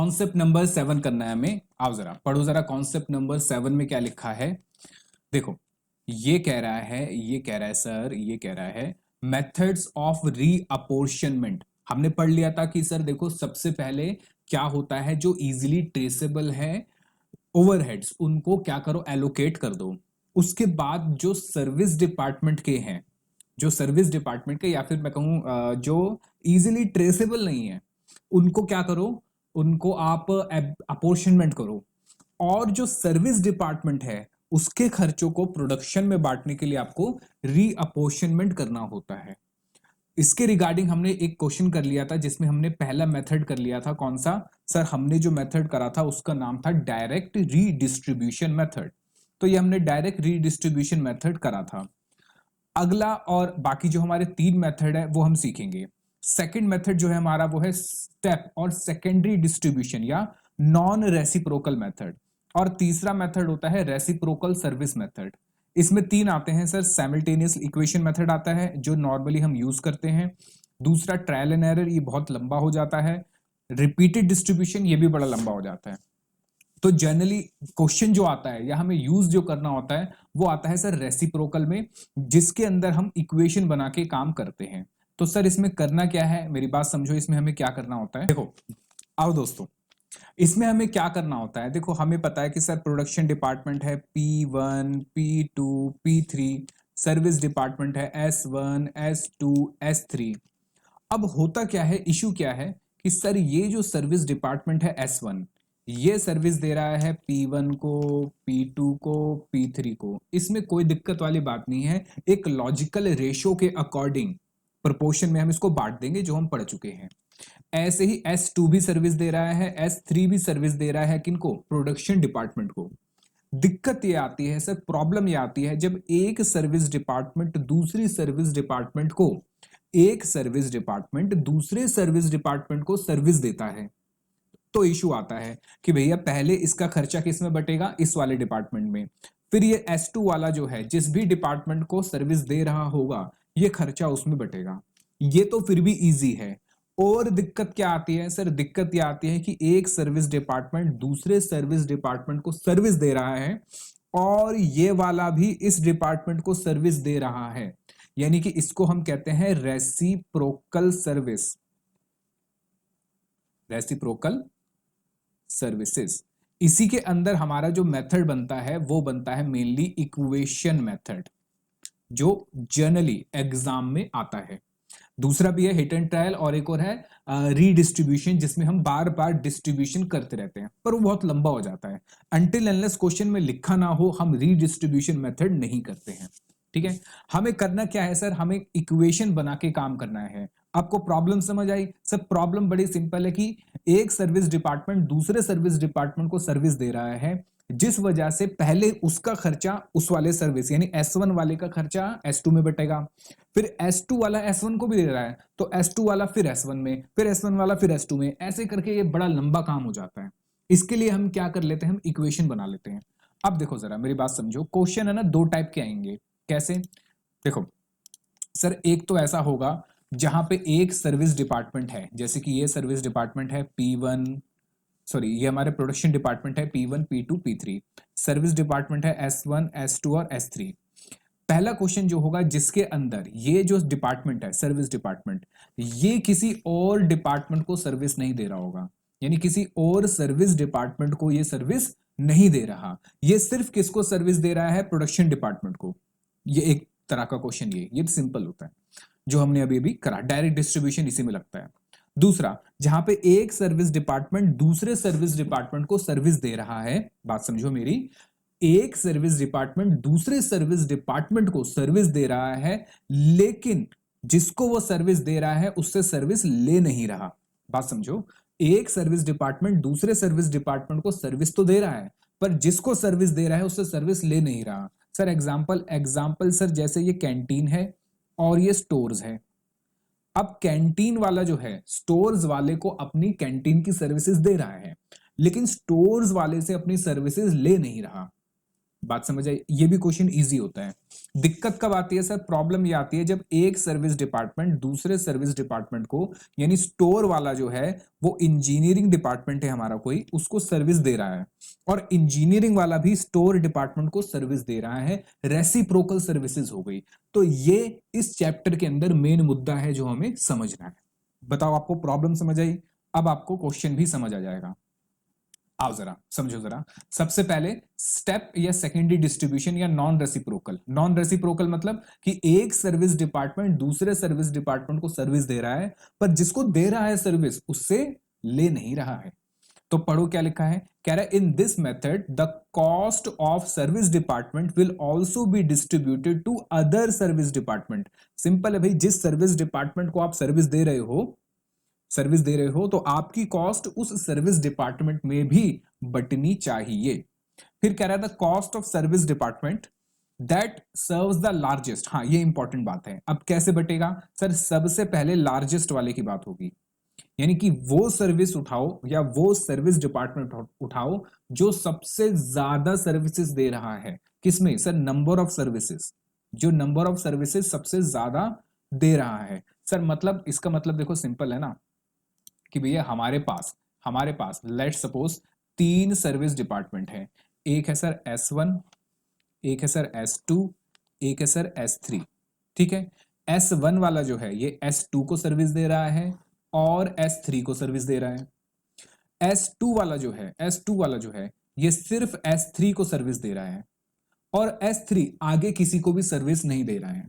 Concept number 7 करना है हमें। आओ जरा पढ़ो जरा कॉन्सेप्ट नंबर 7 में क्या लिखा है। देखो ये कह रहा है सर, ये कह रहा है मेथड्स ऑफ रीअपोर्शनमेंट। हमने पढ़ लिया था कि सर देखो सबसे पहले क्या होता है, जो इजीली ट्रेसेबल है ओवरहेड्स उनको क्या करो, एलोकेट कर दो। उसके बाद जो सर्विस डिपार्टमेंट के हैं, जो सर्विस डिपार्टमेंट के या फिर मैं कहूं जो इजीली ट्रेसेबल नहीं है, उनको क्या करो, उनको आप अपोर्शनमेंट करो। और जो सर्विस डिपार्टमेंट है उसके खर्चों को प्रोडक्शन में बांटने के लिए आपको रीअपोर्शनमेंट करना होता है। इसके रिगार्डिंग हमने एक क्वेश्चन कर लिया था जिसमें हमने पहला मेथड कर लिया था। कौन सा सर? हमने जो मेथड करा था उसका नाम था डायरेक्ट रीडिस्ट्रीब्यूशन मेथड। तो ये हमने डायरेक्ट रीडिस्ट्रीब्यूशन मेथड करा था। अगला और बाकी जो हमारे 3 मेथड है वो हम सीखेंगे। सेकंड मेथड जो है हमारा वो है स्टेप और सेकेंडरी डिस्ट्रीब्यूशन या नॉन रेसिप्रोकल मेथड। और तीसरा मेथड होता है रेसिप्रोकल सर्विस मेथड। इसमें 3 आते हैं सर। साइमल्टेनियस इक्वेशन मेथड आता है जो नॉर्मली हम यूज करते हैं। दूसरा ट्रायल एंड एरर, ये बहुत लंबा हो जाता है। रिपीटेड डिस्ट्रीब्यूशन, ये भी बड़ा लंबा हो जाता है। तो जनरली क्वेश्चन जो आता है या हमें यूज जो करना होता है वो आता है सर रेसिप्रोकल में, जिसके अंदर हम इक्वेशन बना के काम करते हैं। तो सर इसमें करना क्या है, मेरी बात समझो, इसमें हमें क्या करना होता है। देखो आओ दोस्तों, इसमें हमें क्या करना होता है। देखो हमें पता है कि सर प्रोडक्शन डिपार्टमेंट है P1 P2 P3, service department है S1 S2 S3। अब होता क्या है, इशू क्या है कि सर ये जो सर्विस डिपार्टमेंट है S1, ये सर्विस दे रहा है P1 को, P2 को, P3 को। इसमें कोई दिक्कत वाली बात नहीं है। एक लॉजिकल रेशो के अकॉर्डिंग प्रोपोर्शन में हम इसको बांट देंगे, जो हम पढ़ चुके हैं। ऐसे ही S2 भी सर्विस दे रहा है, S3 भी सर्विस दे रहा है। किनको? प्रोडक्शन डिपार्टमेंट को। दिक्कत ये आती है सर, प्रॉब्लम ये आती है जब एक सर्विस डिपार्टमेंट दूसरी सर्विस डिपार्टमेंट को, एक सर्विस डिपार्टमेंट दूसरे सर्विस डिपार्टमेंट को सर्विस देता है। तो इशू आता है कि भैया पहले इसका खर्चा किस में बटेगा, इस वाले डिपार्टमेंट में। फिर ये S2 वाला जो है, जिस भी डिपार्टमेंट को सर्विस दे रहा होगा, ये खर्चा उसमें बटेगा। ये तो फिर भी इजी है। और दिक्कत क्या आती है सर? दिक्कत ये आती है कि एक सर्विस डिपार्टमेंट दूसरे सर्विस डिपार्टमेंट को सर्विस दे रहा है और ये वाला भी इस डिपार्टमेंट को सर्विस दे रहा है। यानी कि इसको हम कहते हैं रेसिप्रोकल सर्विस, रेसिप्रोकल सर्विसेज। इसी के अंदर हमारा जो मेथड बनता है वो बनता है मेनली इक्वेशन मेथड, जो जनरली एग्जाम में आता है। दूसरा भी है हिट एंड ट्रायल और एक और है रीडिस्ट्रीब्यूशन, जिसमें हम बार बार डिस्ट्रीब्यूशन करते रहते हैं, पर वो बहुत लंबा हो जाता है। अनटिल अनलेस क्वेश्चन में लिखा ना हो, हम रीडिस्ट्रीब्यूशन मेथड नहीं करते हैं। ठीक है, हमें करना क्या है सर? हमें इक्वेशन बना के काम करना है। आपको प्रॉब्लम समझ आई? सर प्रॉब्लम बड़ी सिंपल है कि एक सर्विस डिपार्टमेंट दूसरे सर्विस डिपार्टमेंट को सर्विस दे रहा है, जिस वजह से पहले उसका खर्चा उस वाले सर्विस यानी S1 वाले का खर्चा S2 में बटेगा। फिर S2 वाला S1 को भी दे रहा है तो S2 वाला फिर S1 में, फिर S1 वाला फिर S2 में, ऐसे करके ये बड़ा लंबा काम हो जाता है। इसके लिए हम क्या कर लेते हैं, हम इक्वेशन बना लेते हैं। अब देखो जरा मेरी बात समझो, क्वेश्चन है ना 2 टाइप के आएंगे। कैसे? देखो सर, एक तो ऐसा होगा जहां पे एक सर्विस डिपार्टमेंट है, जैसे कि ये सर्विस डिपार्टमेंट है P1, सॉरी ये हमारे प्रोडक्शन डिपार्टमेंट है P1 P2 P3, service department है S1 S2 और S3। पहला क्वेश्चन जो होगा जिसके अंदर ये जो डिपार्टमेंट है सर्विस डिपार्टमेंट, ये किसी और डिपार्टमेंट को सर्विस नहीं दे रहा होगा, यानी किसी और सर्विस डिपार्टमेंट को ये सर्विस नहीं दे रहा। ये सिर्फ किसको सर्विस दे रहा है? प्रोडक्शन डिपार्टमेंट को। ये एक तरह का क्वेश्चन, ये सिंपल होता है जो हमने अभी अभी करा। डायरेक्ट डिस्ट्रीब्यूशन इसी में लगता है। दूसरा, जहां पे एक सर्विस डिपार्टमेंट दूसरे सर्विस डिपार्टमेंट को सर्विस दे रहा है, बात समझो मेरी, एक सर्विस डिपार्टमेंट दूसरे सर्विस डिपार्टमेंट को सर्विस दे रहा है, लेकिन जिसको वो सर्विस दे रहा है उससे सर्विस ले नहीं रहा। बात समझो, एक सर्विस डिपार्टमेंट दूसरे सर्विस डिपार्टमेंट को सर्विस तो दे रहा है, पर जिसको सर्विस दे रहा है उससे सर्विस ले नहीं रहा। सर एग्जाम्पल सर, जैसे ये कैंटीन है और ये स्टोर्स है। अब कैंटीन वाला जो है स्टोर्स वाले को अपनी कैंटीन की सर्विसेज दे रहा है, लेकिन स्टोर्स वाले से अपनी सर्विसेज ले नहीं रहा। बात समझ आई? ये भी क्वेश्चन इजी होता है। दिक्कत कब आती है सर, प्रॉब्लम ये आती है जब एक सर्विस डिपार्टमेंट दूसरे सर्विस डिपार्टमेंट को, यानी स्टोर वाला जो है वो इंजीनियरिंग डिपार्टमेंट है हमारा कोई, उसको सर्विस दे रहा है, और इंजीनियरिंग वाला भी स्टोर डिपार्टमेंट को सर्विस दे रहा है, रेसिप्रोकल सर्विसेज हो गई। तो ये इस चैप्टर के अंदर मेन मुद्दा है जो हमें समझना है। बताओ, आपको प्रॉब्लम समझ आई? अब आपको क्वेश्चन भी समझ आ जाएगा। आओ जरा समझो जरा। सबसे पहले स्टेप या सेकेंडरी डिस्ट्रीब्यूशन या नॉन रेसिप्रोकल। नॉन रेसिप्रोकल मतलब कि एक सर्विस डिपार्टमेंट दूसरे सर्विस डिपार्टमेंट को सर्विस दे रहा है, पर जिसको दे रहा है सर्विस उससे ले नहीं रहा है। तो पढ़ो क्या लिखा है। कह रहा है in this method the cost of service department will also be distributed to other service department. Simple है भाई, जिस सर्विस डिपार्टमेंट को आप सर्विस दे रहे हो तो आपकी कॉस्ट उस सर्विस डिपार्टमेंट में भी बटनी चाहिए। फिर कह रहा है the cost of service department that serves the largest. हाँ, ये इंपॉर्टेंट बात है। अब कैसे बटेगा सर, सबसे पहले लार्जेस्ट वाले की बात होगी, यानी कि वो सर्विस उठाओ या वो सर्विस डिपार्टमेंट उठाओ जो सबसे ज्यादा सर्विसेज दे रहा है। किसमें सर, नंबर ऑफ सर्विसेज, जो नंबर ऑफ सर्विसेज सबसे ज्यादा दे रहा है। सर मतलब इसका मतलब देखो सिंपल है ना, कि भैया हमारे पास लेट सपोज 3 सर्विस डिपार्टमेंट है। एक है सर S1, एक है सर S2, एक है सर S3। ठीक है, S1 वाला जो है ये S2 को सर्विस दे रहा है और S3 को सर्विस दे रहा है। S2 वाला जो है ये सिर्फ S3 को सर्विस दे रहा है, और S3 आगे किसी को भी सर्विस नहीं दे रहा है।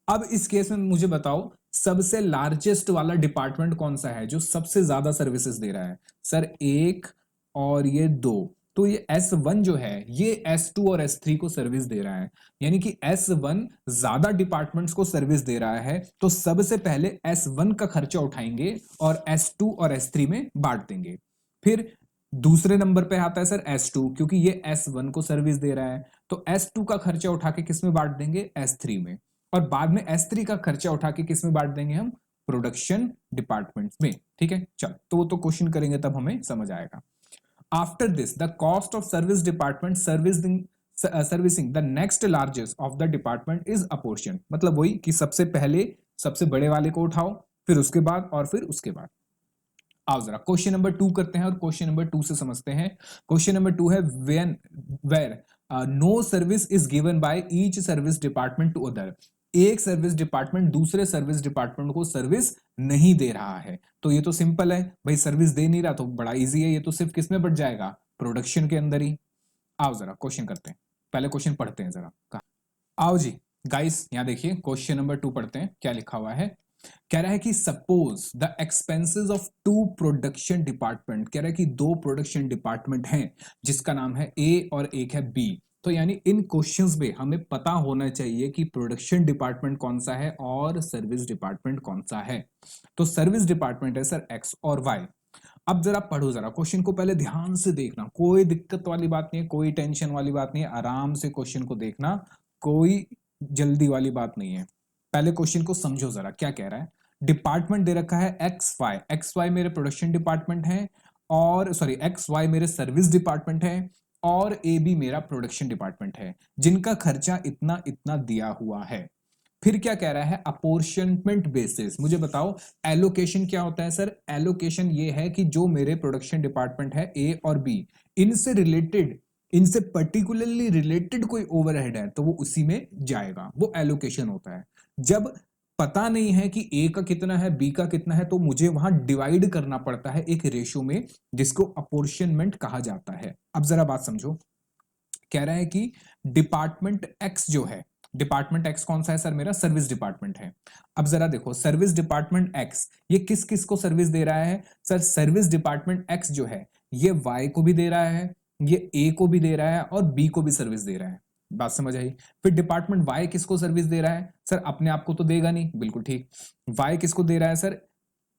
अब इस केस में मुझे बताओ सबसे लार्जेस्ट वाला डिपार्टमेंट कौन सा है जो सबसे ज्यादा सर्विसेज दे रहा है। सर 1 और ये 2, तो ये S1 जो है ये S2 और S3 को सर्विस दे रहा है, यानी कि S1 ज्यादा डिपार्टमेंट्स को सर्विस दे रहा है, तो सबसे पहले S1 का खर्चा उठाएंगे और S2 और S3 में बांट देंगे। फिर दूसरे नंबर पे आता है सर S2, क्योंकि ये S1 को सर्विस दे रहा है, तो S2 का खर्चा उठा के किस में बांट देंगे, S3 में, और बाद में S3 का खर्चा उठा के किस में बांट देंगे हम, प्रोडक्शन डिपार्टमेंट में। ठीक है, चल तो वो तो क्वेश्चन करेंगे तब हमें समझ आएगा। After this the cost of service department servicing the next largest of the department is apportion. मतलब वही कि सबसे पहले सबसे बड़े वाले को उठाओ, फिर उसके बाद और फिर उसके बाद। आओ जरा क्वेश्चन नंबर 2 करते हैं और क्वेश्चन नंबर 2 से समझते हैं। क्वेश्चन नंबर 2 है when where no service is given by each service department to other. एक सर्विस डिपार्टमेंट दूसरे सर्विस डिपार्टमेंट को सर्विस नहीं दे रहा है। तो ये तो सिंपल है भाई, सर्विस दे नहीं रहा तो बड़ा इजी है, ये तो सिर्फ किस में बढ़ जाएगा, प्रोडक्शन के अंदर ही। आओ जरा क्वेश्चन करते हैं, पहले क्वेश्चन पढ़ते हैं जरा। आओ जी गाइस, यहां देखिए क्वेश्चन नंबर 2 पढ़ते हैं क्या लिखा हुआ है। कह रहा है कि suppose the expenses of 2 production department. कह रहा है कि 2 प्रोडक्शन डिपार्टमेंट हैं जिसका नाम है ए और एक है बी। तो यानी इन क्वेश्चंस में हमें पता होना चाहिए कि प्रोडक्शन डिपार्टमेंट कौन सा है और सर्विस डिपार्टमेंट कौन सा है। तो सर्विस डिपार्टमेंट है सर एक्स और वाई। अब जरा पढ़ो, जरा क्वेश्चन को पहले ध्यान से देखना, कोई दिक्कत वाली बात नहीं है, कोई टेंशन वाली बात नहीं है, आराम से क्वेश्चन को देखना, कोई जल्दी वाली बात नहीं है। पहले क्वेश्चन को समझो जरा क्या कह रहा है। डिपार्टमेंट दे रखा है एक्स वाई मेरे प्रोडक्शन डिपार्टमेंट है, और सॉरी एक्स वाई मेरे सर्विस डिपार्टमेंट है, और ए बी मेरा प्रोडक्शन डिपार्टमेंट है, जिनका खर्चा इतना इतना दिया हुआ है। फिर क्या कह रहा है, अपोर्शनमेंट बेसिस। मुझे बताओ एलोकेशन क्या होता है सर। एलोकेशन ये है कि जो मेरे प्रोडक्शन डिपार्टमेंट है ए और बी, इनसे रिलेटेड, इनसे पर्टिकुलरली रिलेटेड कोई ओवरहेड है तो वो उसी में जाएगा, वो एलोकेशन होता है। जब पता नहीं है कि ए का कितना है बी का कितना है तो मुझे वहां डिवाइड करना पड़ता है एक रेशो में, जिसको अपोर्शनमेंट कहा जाता है। अब जरा बात समझो, कह रहा है कि डिपार्टमेंट एक्स जो है, डिपार्टमेंट एक्स कौन सा है सर, मेरा सर्विस डिपार्टमेंट है। अब जरा देखो सर्विस डिपार्टमेंट एक्स ये किस किस को सर्विस दे रहा है सर, सर्विस डिपार्टमेंट एक्स जो है ये वाई को भी दे रहा है, ये ए को भी दे रहा है और बी को भी सर्विस दे रहा है। बात समझ आई। फिर डिपार्टमेंट वाई किसको सर्विस दे रहा है सर, अपने आप को तो देगा नहीं, बिल्कुल ठीक। वाई किसको दे रहा है सर,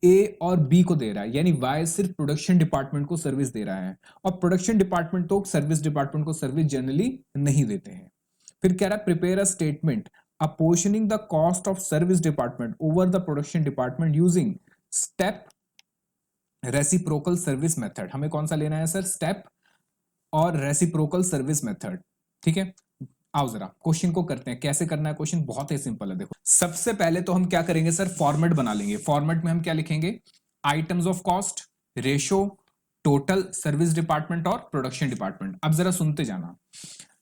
ए और बी को दे रहा है, यानी वाई सिर्फ प्रोडक्शन डिपार्टमेंट को सर्विस दे रहा है, और प्रोडक्शन डिपार्टमेंट तो सर्विस डिपार्टमेंट को सर्विस जनरली नहीं देते हैं। फिर कह रहा है prepare a statement apportioning the cost of service department over the production department using step reciprocal service method. हमें कौन सा लेना है सर, स्टेप और रेसिप्रोकल सर्विस मेथड। ठीक है, आओ जरा क्वेश्चन को करते हैं। कैसे करना है क्वेश्चन, बहुत ही सिंपल है। देखो सबसे पहले तो हम क्या करेंगे सर, फॉर्मेट बना लेंगे। फॉर्मेट में हम क्या लिखेंगे, items of cost, ratio, total, service department और प्रोडक्शन डिपार्टमेंट। अब जरा सुनते जाना।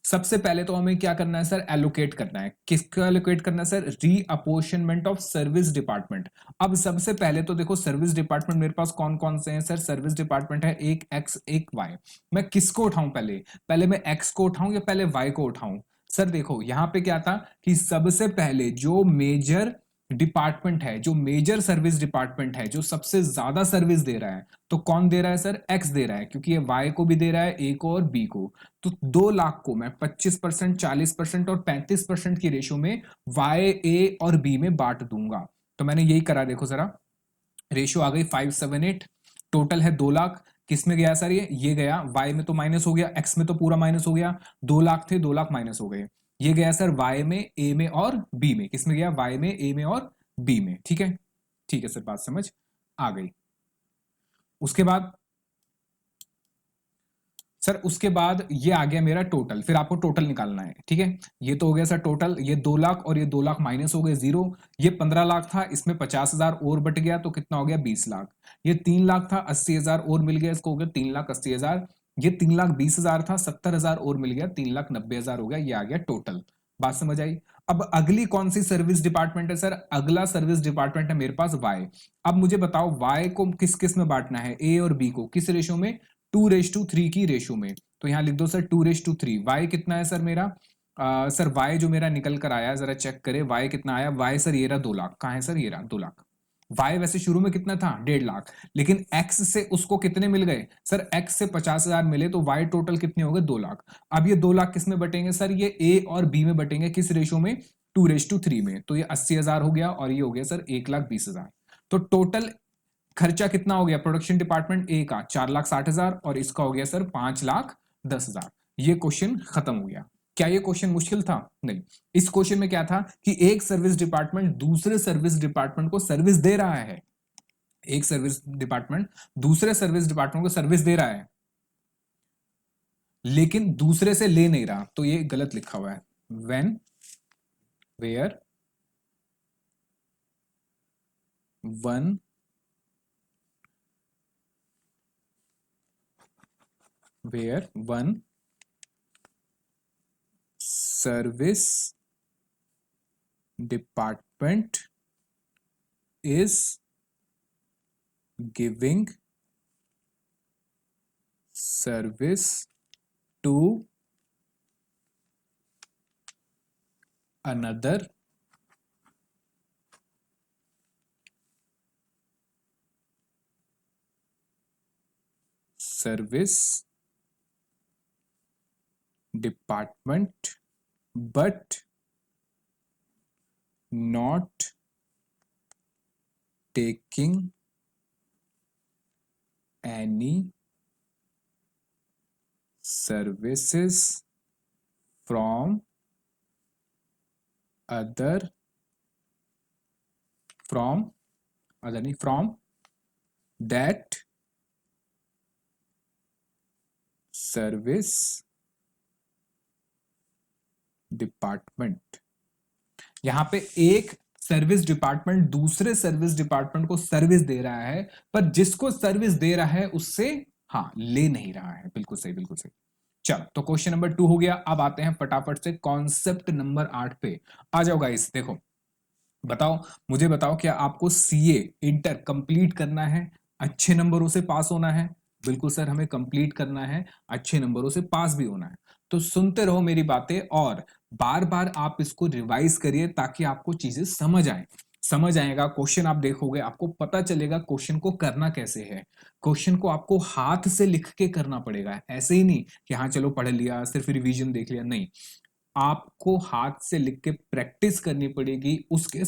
सबसे पहले तो हमें क्या करना है सर, एलोकेट करना है। किसका एलोकेट करना है सर, रीअपोर्शनमेंट ऑफ सर्विस डिपार्टमेंट। अब सबसे पहले तो देखो सर्विस डिपार्टमेंट मेरे पास कौन कौन से हैं सर, सर्विस डिपार्टमेंट है एक एक्स एक वाई। मैं किसको उठाऊं, पहले पहले मैं एक्स को उठाऊं या पहले वाई को उठाऊं। सर देखो यहां पे क्या था कि सबसे पहले जो मेजर डिपार्टमेंट है, जो मेजर सर्विस डिपार्टमेंट है, जो सबसे ज्यादा सर्विस दे रहा है, तो कौन दे रहा है सर, एक्स दे रहा है, क्योंकि ये वाई को भी दे रहा है, ए को और बी को। तो 2 लाख को मैं 25%, 40% और 35% की रेशो में वाई, ए और बी में बांट दूंगा। तो मैंने यही करा, देखो जरा रेशियो आ गई 578। टोटल है 2 लाख। किस में गया सर, ये गया वाई में, तो माइनस हो गया, एक्स में तो पूरा माइनस हो गया। 2 लाख थे, 2 लाख माइनस हो गए। ये गया सर वाई में, ए में और बी में। किस में गया, वाई में, ए में और बी में। ठीक है, ठीक है सर, बात समझ आ गई। उसके बाद सर, उसके बाद ये आ गया मेरा टोटल। फिर आपको टोटल निकालना है, ठीक है। ये तो हो गया सर टोटल, ये 2 लाख और ये 2 लाख माइनस हो गए 0। ये 15 लाख था, इसमें 50,000 और बट गया, तो कितना हो गया 20 लाख। ये 3 लाख था, 80,000 और मिल गया, इसको हो गया 3,80,000। ये 3,20,000 था, 70,000 और मिल गया, 3,90,000 हो गया। ये आ गया टोटल। बात समझ आई। अब अगली कौन सी सर्विस डिपार्टमेंट है सर, अगला सर्विस डिपार्टमेंट है मेरे पास वाई। अब मुझे बताओ वाई को किस किस में बांटना है, ए और बी को किस रेशो में, 2:3 की रेशो में। तो यहां लिख दो सर 2:3। वाई कितना है सर मेरा, सर वाई जो मेरा निकल कर आया, जरा चेक करें वाई कितना आया। वाई सर ये रहा 2 लाख। कहां है सर, ये रहा 2 लाख। वाई वैसे शुरू में कितना था, 1.5 लाख, लेकिन एक्स से उसको कितने मिल गए सर, एक्स से 50,000 मिले, तो वाई टोटल कितने हो गए, 2 लाख। अब ये 2 लाख किस में बटेंगे सर, ये ए और बी में बटेंगे, किस रेशो में, 2:3 में। तो ये 80,000 हो गया और ये हो गया सर 1,20,000। तो टोटल खर्चा कितना हो गया प्रोडक्शन डिपार्टमेंट ए का, 4,60,000 और इसका हो गया सर 5,10,000। ये क्वेश्चन खत्म हो गया। क्या ये क्वेश्चन मुश्किल था, नहीं। इस क्वेश्चन में क्या था कि एक सर्विस डिपार्टमेंट दूसरे सर्विस डिपार्टमेंट को सर्विस दे रहा है। एक सर्विस डिपार्टमेंट दूसरे सर्विस डिपार्टमेंट को सर्विस दे रहा है, लेकिन दूसरे से ले नहीं रहा। तो ये गलत लिखा हुआ है, when where one where one service department is giving service to another service department but not taking any services from other from from that service department. यहां पे एक सर्विस डिपार्टमेंट दूसरे सर्विस डिपार्टमेंट को सर्विस दे रहा है, पर जिसको सर्विस दे रहा है उससे हाँ ले नहीं रहा है। बिल्कुल सही, बिल्कुल सही। चलो, तो क्वेश्चन नंबर 2 हो गया। अब आते हैं फटाफट से कॉन्सेप्ट नंबर 8 पे। आ जाओ गाइस, देखो बताओ, मुझे बताओ, क्या आपको सीए इंटर कंप्लीट करना है, अच्छे नंबरों से पास होना है। बिल्कुल सर, हमें कंप्लीट करना है, अच्छे नंबरों से पास भी होना है। तो सुनते रहो मेरी बातें और बार बार आप इसको रिवाइज करिए, ताकि आपको चीजें समझ आए। समझ आएगा, क्वेश्चन आप देखोगे आपको पता चलेगा क्वेश्चन को करना कैसे है। क्वेश्चन को आपको हाथ से लिख के करना पड़ेगा, ऐसे ही नहीं कि हाँ चलो पढ़ लिया, सिर्फ रिवीजन देख लिया, नहीं। आपको हाथ से लिख के प्रैक्टिस करनी पड़ेगी। उसके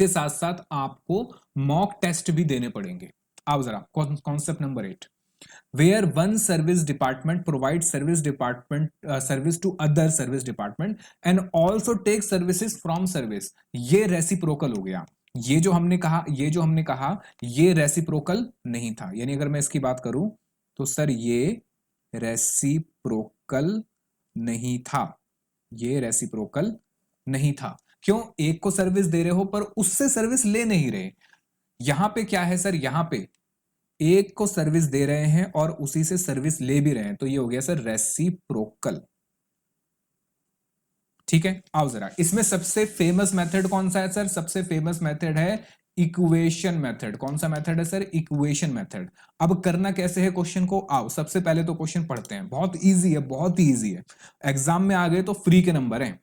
साथ साथ आपको मॉक टेस्ट भी देने पड़ेंगे। आओ जरा concept number 8। Where one service department provide service to other service department and also take services from service. ये रेसिप्रोकल हो गया। ये जो हमने कहा ये रेसिप्रोकल नहीं था। यानी अगर मैं इसकी बात करूं तो सर ये रेसिप्रोकल नहीं था, ये रेसिप्रोकल नहीं था। क्यों? एक को सर्विस दे रहे हो पर उससे सर्विस ले नहीं रहे। यहां पे क्या है सर, यहां पे एक को सर्विस दे रहे हैं और उसी से सर्विस ले भी रहे हैं, तो ये हो गया सर रेसिप्रोकल। ठीक है, आओ जरा, इसमें सबसे फेमस मेथड कौन सा है सर? सबसे फेमस मेथड है इक्वेशन मेथड। कौन सा मेथड है सर? Equation method. अब करना कैसे है क्वेश्चन को, आओ सबसे पहले तो क्वेश्चन पढ़ते हैं। बहुत इजी है, बहुत ही इजी है, एग्जाम में आ गए तो फ्री के नंबर हैं।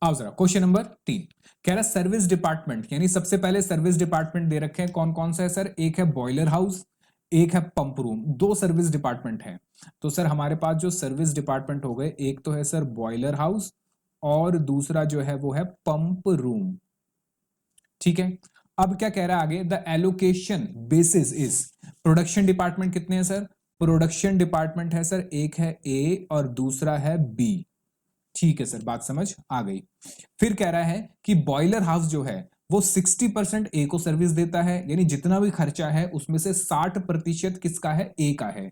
आओ जरा, क्वेश्चन नंबर 3 कह रहा सर्विस डिपार्टमेंट, यानी सबसे पहले सर्विस डिपार्टमेंट दे रखे हैं। कौन कौन सा है सर? एक है बॉयलर हाउस, एक है पंप रूम, दो सर्विस डिपार्टमेंट है। तो सर हमारे पास जो सर्विस डिपार्टमेंट हो गए, एक तो है सर बॉयलर हाउस और दूसरा जो है वो है पंप रूम। ठीक है, अब क्या कह रहा है आगे? The allocation basis is, production department कितने हैं सर? प्रोडक्शन डिपार्टमेंट है सर, एक है ए और दूसरा है बी। ठीक है सर, बात समझ आ गई। फिर कह रहा है कि बॉयलर हाउस जो है वो 60% ए को सर्विस देता है, यानी जितना भी खर्चा है उसमें से 60% किसका है? ए का है।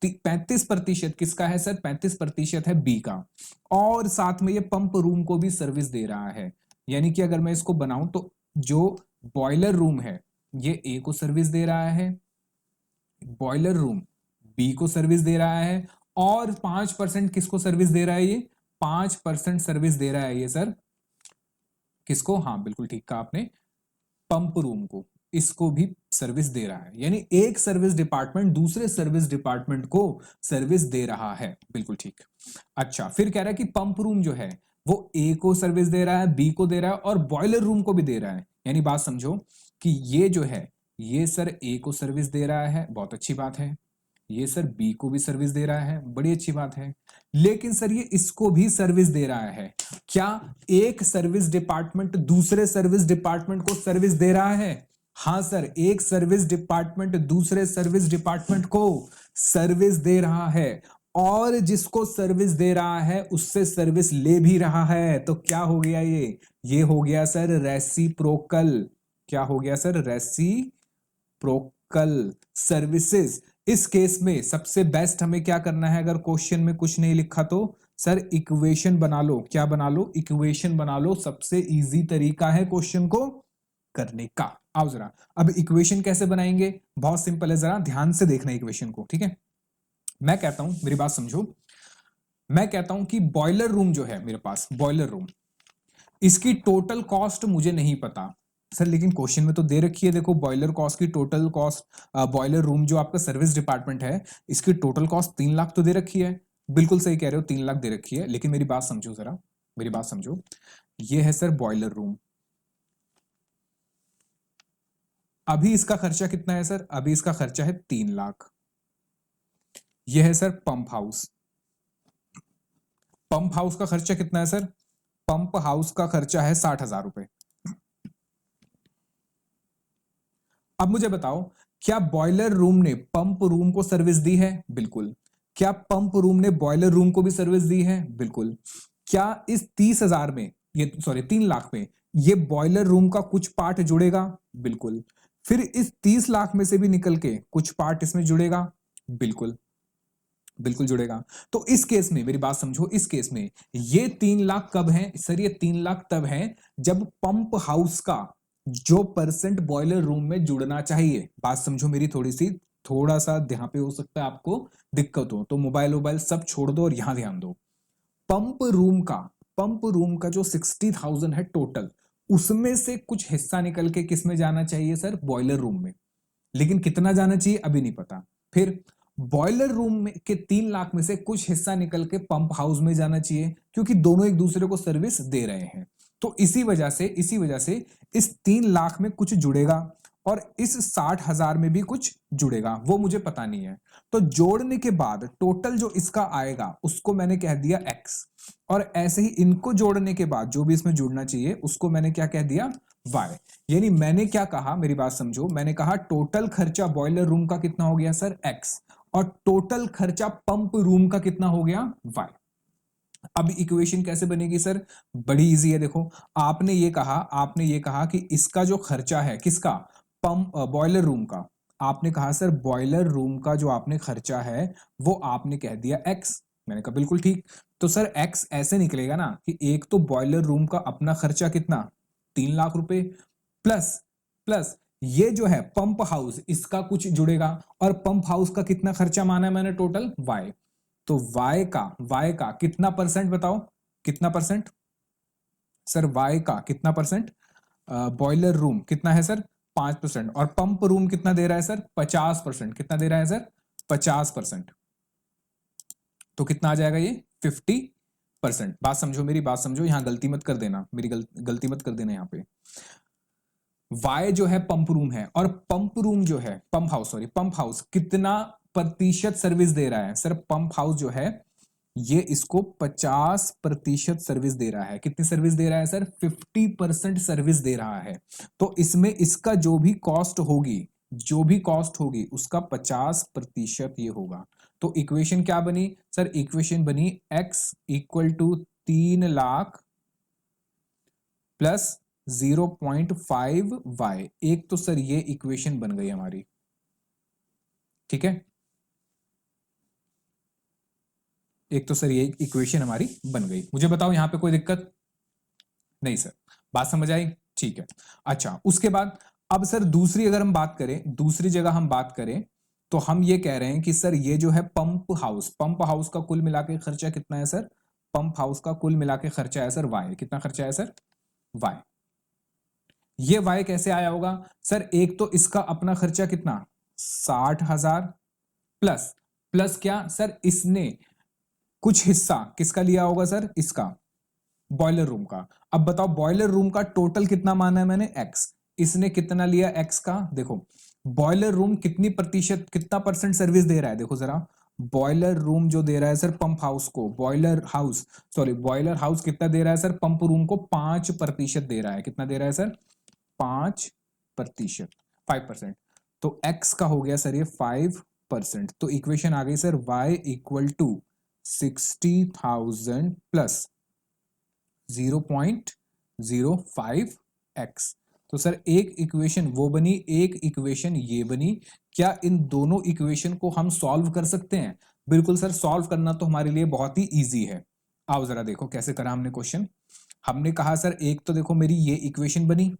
35% किसका है सर? 35% है बी का। और साथ में ये पंप रूम को भी सर्विस दे रहा है, यानी कि अगर मैं इसको बनाऊं तो जो बॉयलर रूम है ये ए को सर्विस दे रहा है, बॉयलर रूम बी को सर्विस दे रहा है, और 5% किसको सर्विस दे रहा है? ये 5% सर्विस दे रहा है ये सर किसको? हाँ बिल्कुल ठीक कहा आपने, पंप रूम को, इसको भी सर्विस दे रहा है। यानी एक सर्विस डिपार्टमेंट दूसरे सर्विस डिपार्टमेंट को सर्विस दे रहा है, बिल्कुल ठीक। अच्छा, फिर कह रहा है कि पंप रूम जो है वो ए को सर्विस दे रहा है, बी को दे रहा है और बॉयलर रूम को भी दे रहा है। यानी बात समझो कि ये जो है ये सर ए को सर्विस दे रहा है, बहुत अच्छी बात है। ये सर बी को भी सर्विस दे रहा है, बड़ी अच्छी बात है। लेकिन सर ये इसको भी सर्विस दे रहा है। क्या एक सर्विस डिपार्टमेंट दूसरे सर्विस डिपार्टमेंट को सर्विस दे रहा है? हाँ सर, एक सर्विस डिपार्टमेंट दूसरे सर्विस डिपार्टमेंट को सर्विस दे रहा है, और जिसको सर्विस दे रहा है उससे सर्विस ले भी रहा है। तो क्या हो गया? ये हो गया सर रेसिप्रोकल। क्या हो गया सर? Reciprocal services. इस केस में सबसे बेस्ट हमें क्या करना है? अगर क्वेश्चन में कुछ नहीं लिखा तो सर इक्वेशन बना लो। क्या बना लो? इक्वेशन बना लो। सबसे इजी तरीका है क्वेश्चन को करने का। आओ जरा, अब इक्वेशन कैसे बनाएंगे? बहुत सिंपल है, जरा ध्यान से देखना इक्वेशन को, ठीक है। मैं कहता हूं, मेरी बात समझो, मैं कहता हूं कि बॉयलर रूम जो है मेरे पास, बॉयलर रूम, इसकी टोटल कॉस्ट मुझे नहीं पता सर, लेकिन क्वेश्चन में तो दे रखी है, देखो बॉयलर कॉस्ट की टोटल कॉस्ट, बॉयलर रूम जो आपका सर्विस डिपार्टमेंट है इसकी टोटल कॉस्ट 3 लाख तो दे रखी है। बिल्कुल सही कह रहे हो, 3 लाख दे रखी है। लेकिन मेरी बात समझो जरा, मेरी बात समझो, ये है सर बॉयलर रूम। अभी इसका खर्चा कितना है सर? अभी इसका खर्चा है 3 लाख। यह है sir pump house. Pump house का खर्चा कितना है सर? पंप हाउस का खर्चा है 60,000 रुपए। अब मुझे बताओ, क्या बॉयलर रूम ने पंप रूम को सर्विस दी है? बिल्कुल। क्या पंप रूम ने बॉयलर रूम को भी सर्विस दी है? बिल्कुल। क्या इस 30,000 में, ये सॉरी 3 लाख में, ये बॉयलर रूम का कुछ पार्ट जुड़ेगा? बिल्कुल। फिर इस 30 लाख में से भी निकल के कुछ पार्ट इसमें जुड़ेगा? बिल्कुल, बिल्कुल जुड़ेगा। तो इस केस में मेरी बात समझो, इस केस में ये 3 लाख कब है सर? ये 3 लाख तब है जब पंप हाउस का जो परसेंट बॉयलर रूम में जुड़ना चाहिए। बात समझो मेरी थोड़ी सी, थोड़ा सा ध्यान पे हो सकता है आपको दिक्कत हो, तो मोबाइल वोबाइल सब छोड़ दो और यहां ध्यान दो। पंप रूम का जो 60,000 है टोटल, उसमें से कुछ हिस्सा निकल के किस में जाना चाहिए सर? बॉयलर रूम में। लेकिन कितना जाना चाहिए अभी नहीं पता। फिर बॉयलर रूम में के 3 लाख में से कुछ हिस्सा निकल के पंप हाउस में जाना चाहिए, क्योंकि दोनों एक दूसरे को सर्विस दे रहे हैं। तो इसी वजह से इस 3 लाख में कुछ जुड़ेगा और इस 60,000 में भी कुछ जुड़ेगा, वो मुझे पता नहीं है। तो जोड़ने के बाद टोटल जो इसका आएगा उसको मैंने कह दिया x, और ऐसे ही इनको जोड़ने के बाद जो भी इसमें जुड़ना चाहिए उसको मैंने क्या कह दिया? y। यानी मैंने क्या कहा, मेरी बात समझो, मैंने कहा टोटल खर्चा बॉयलर रूम का कितना हो गया सर? x, और टोटल खर्चा पंप रूम का कितना हो गया? y। अब इक्वेशन कैसे बनेगी सर? बड़ी इजी है। देखो, आपने ये कहा कि इसका जो खर्चा है किसका? पंप बॉयलर रूम का। आपने कहा सर बॉयलर रूम का जो आपने खर्चा है वो आपने कह दिया x, मैंने कहा बिल्कुल ठीक। तो सर एक्स ऐसे निकलेगा ना कि एक तो बॉयलर रूम का अपना खर्चा कितना 3 लाख रुपए, प्लस प्लस ये जो है पंप हाउस इसका कुछ जुड़ेगा, और पंप हाउस का कितना खर्चा माना है मैंने टोटल वाई। तो वाई का कितना परसेंट बताओ, कितना परसेंट सर, वाई का कितना परसेंट, बॉयलर रूम कितना है सर 5%, और पंप रूम कितना दे रहा है सर 50%, कितना दे रहा है सर 50%। तो कितना आ जाएगा ये 50%। बात समझो, मेरी बात समझो, यहां गलती मत कर देना, मेरी गलती मत कर देना। यहाँ पे वाई जो है पंप रूम है, और पंप रूम जो है pump house, sorry pump house कितना प्रतिशत सर्विस दे रहा है सर, पंप हाउस जो है ये इसको 50% सर्विस दे रहा है। कितनी सर्विस दे रहा है सर 50% सर्विस दे रहा है। तो इसमें इसका जो भी कॉस्ट होगी, जो भी कॉस्ट होगी उसका 50% ये होगा। तो इक्वेशन क्या बनी सर, इक्वेशन बनी x equal to 3 lakh plus 0.5y। एक तो सर ये इक्वेशन बन गई हमारी, ठीक है, एक तो सर ये इक्वेशन हमारी बन गई। मुझे बताओ यहां पे कोई दिक्कत नहीं सर, बात समझ आई, ठीक है। अच्छा उसके बाद अब सर दूसरी अगर हम बात करें, दूसरी जगह हम बात करें, तो हम ये कह रहे हैं कि सर ये जो है पंप हाउस का कुल मिला के खर्चा कितना है सर, पंप हाउस का कुल मिला के खर्चा है सर वाई। कितना खर्चा है सर वाई। ये वाई कैसे आया होगा सर, एक तो इसका अपना खर्चा कितना 60,000, प्लस प्लस क्या सर, इसने कुछ हिस्सा किसका लिया होगा सर, इसका बॉयलर रूम का। अब बताओ बॉयलर रूम का टोटल कितना माना है मैंने एक्स, इसने कितना लिया एक्स का। देखो बॉयलर रूम कितनी प्रतिशत कितना परसेंट सर्विस दे रहा है, देखो जरा बॉयलर रूम जो दे रहा है सर पंप हाउस को, बॉयलर हाउस कितना दे रहा है सर पंप रूम को 5% दे रहा है। कितना दे रहा है सर 5%, 5%। तो एक्स का हो गया सर ये 5%। तो इक्वेशन आ गई sir y equal to 60,000 plus 0.05x। तो सर एक इक्वेशन वो बनी, एक इक्वेशन ये बनी। क्या इन दोनों इक्वेशन को हम सॉल्व कर सकते हैं? बिल्कुल सर, सॉल्व करना तो हमारे लिए बहुत ही इजी है। आओ जरा देखो कैसे करा हमने क्वेश्चन। हमने कहा सर एक तो देखो मेरी ये इक्वेशन बनी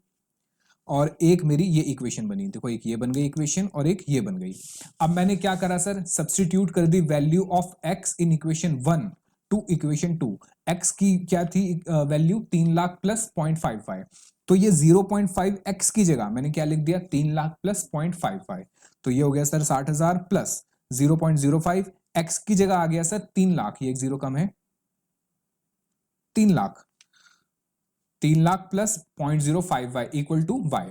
और एक मेरी ये इक्वेशन बनी। देखो एक ये बन गई इक्वेशन और एक ये बन गई। अब मैंने क्या करा सर, सब्स्टिट्यूट कर दी value of x in equation 1 to equation 2। x की क्या थी वैल्यू 3 लाख प्लस 0.55। तो ये 0.5 x की जगह मैंने क्या लिख दिया 3 लाख प्लस 0.55। तो ये हो गया सर 60,000 प्लस 0.05 x की जगह आ गया सर 3 लाख, ये एक जीरो कम है 3 lakh plus 0.05y equal to y।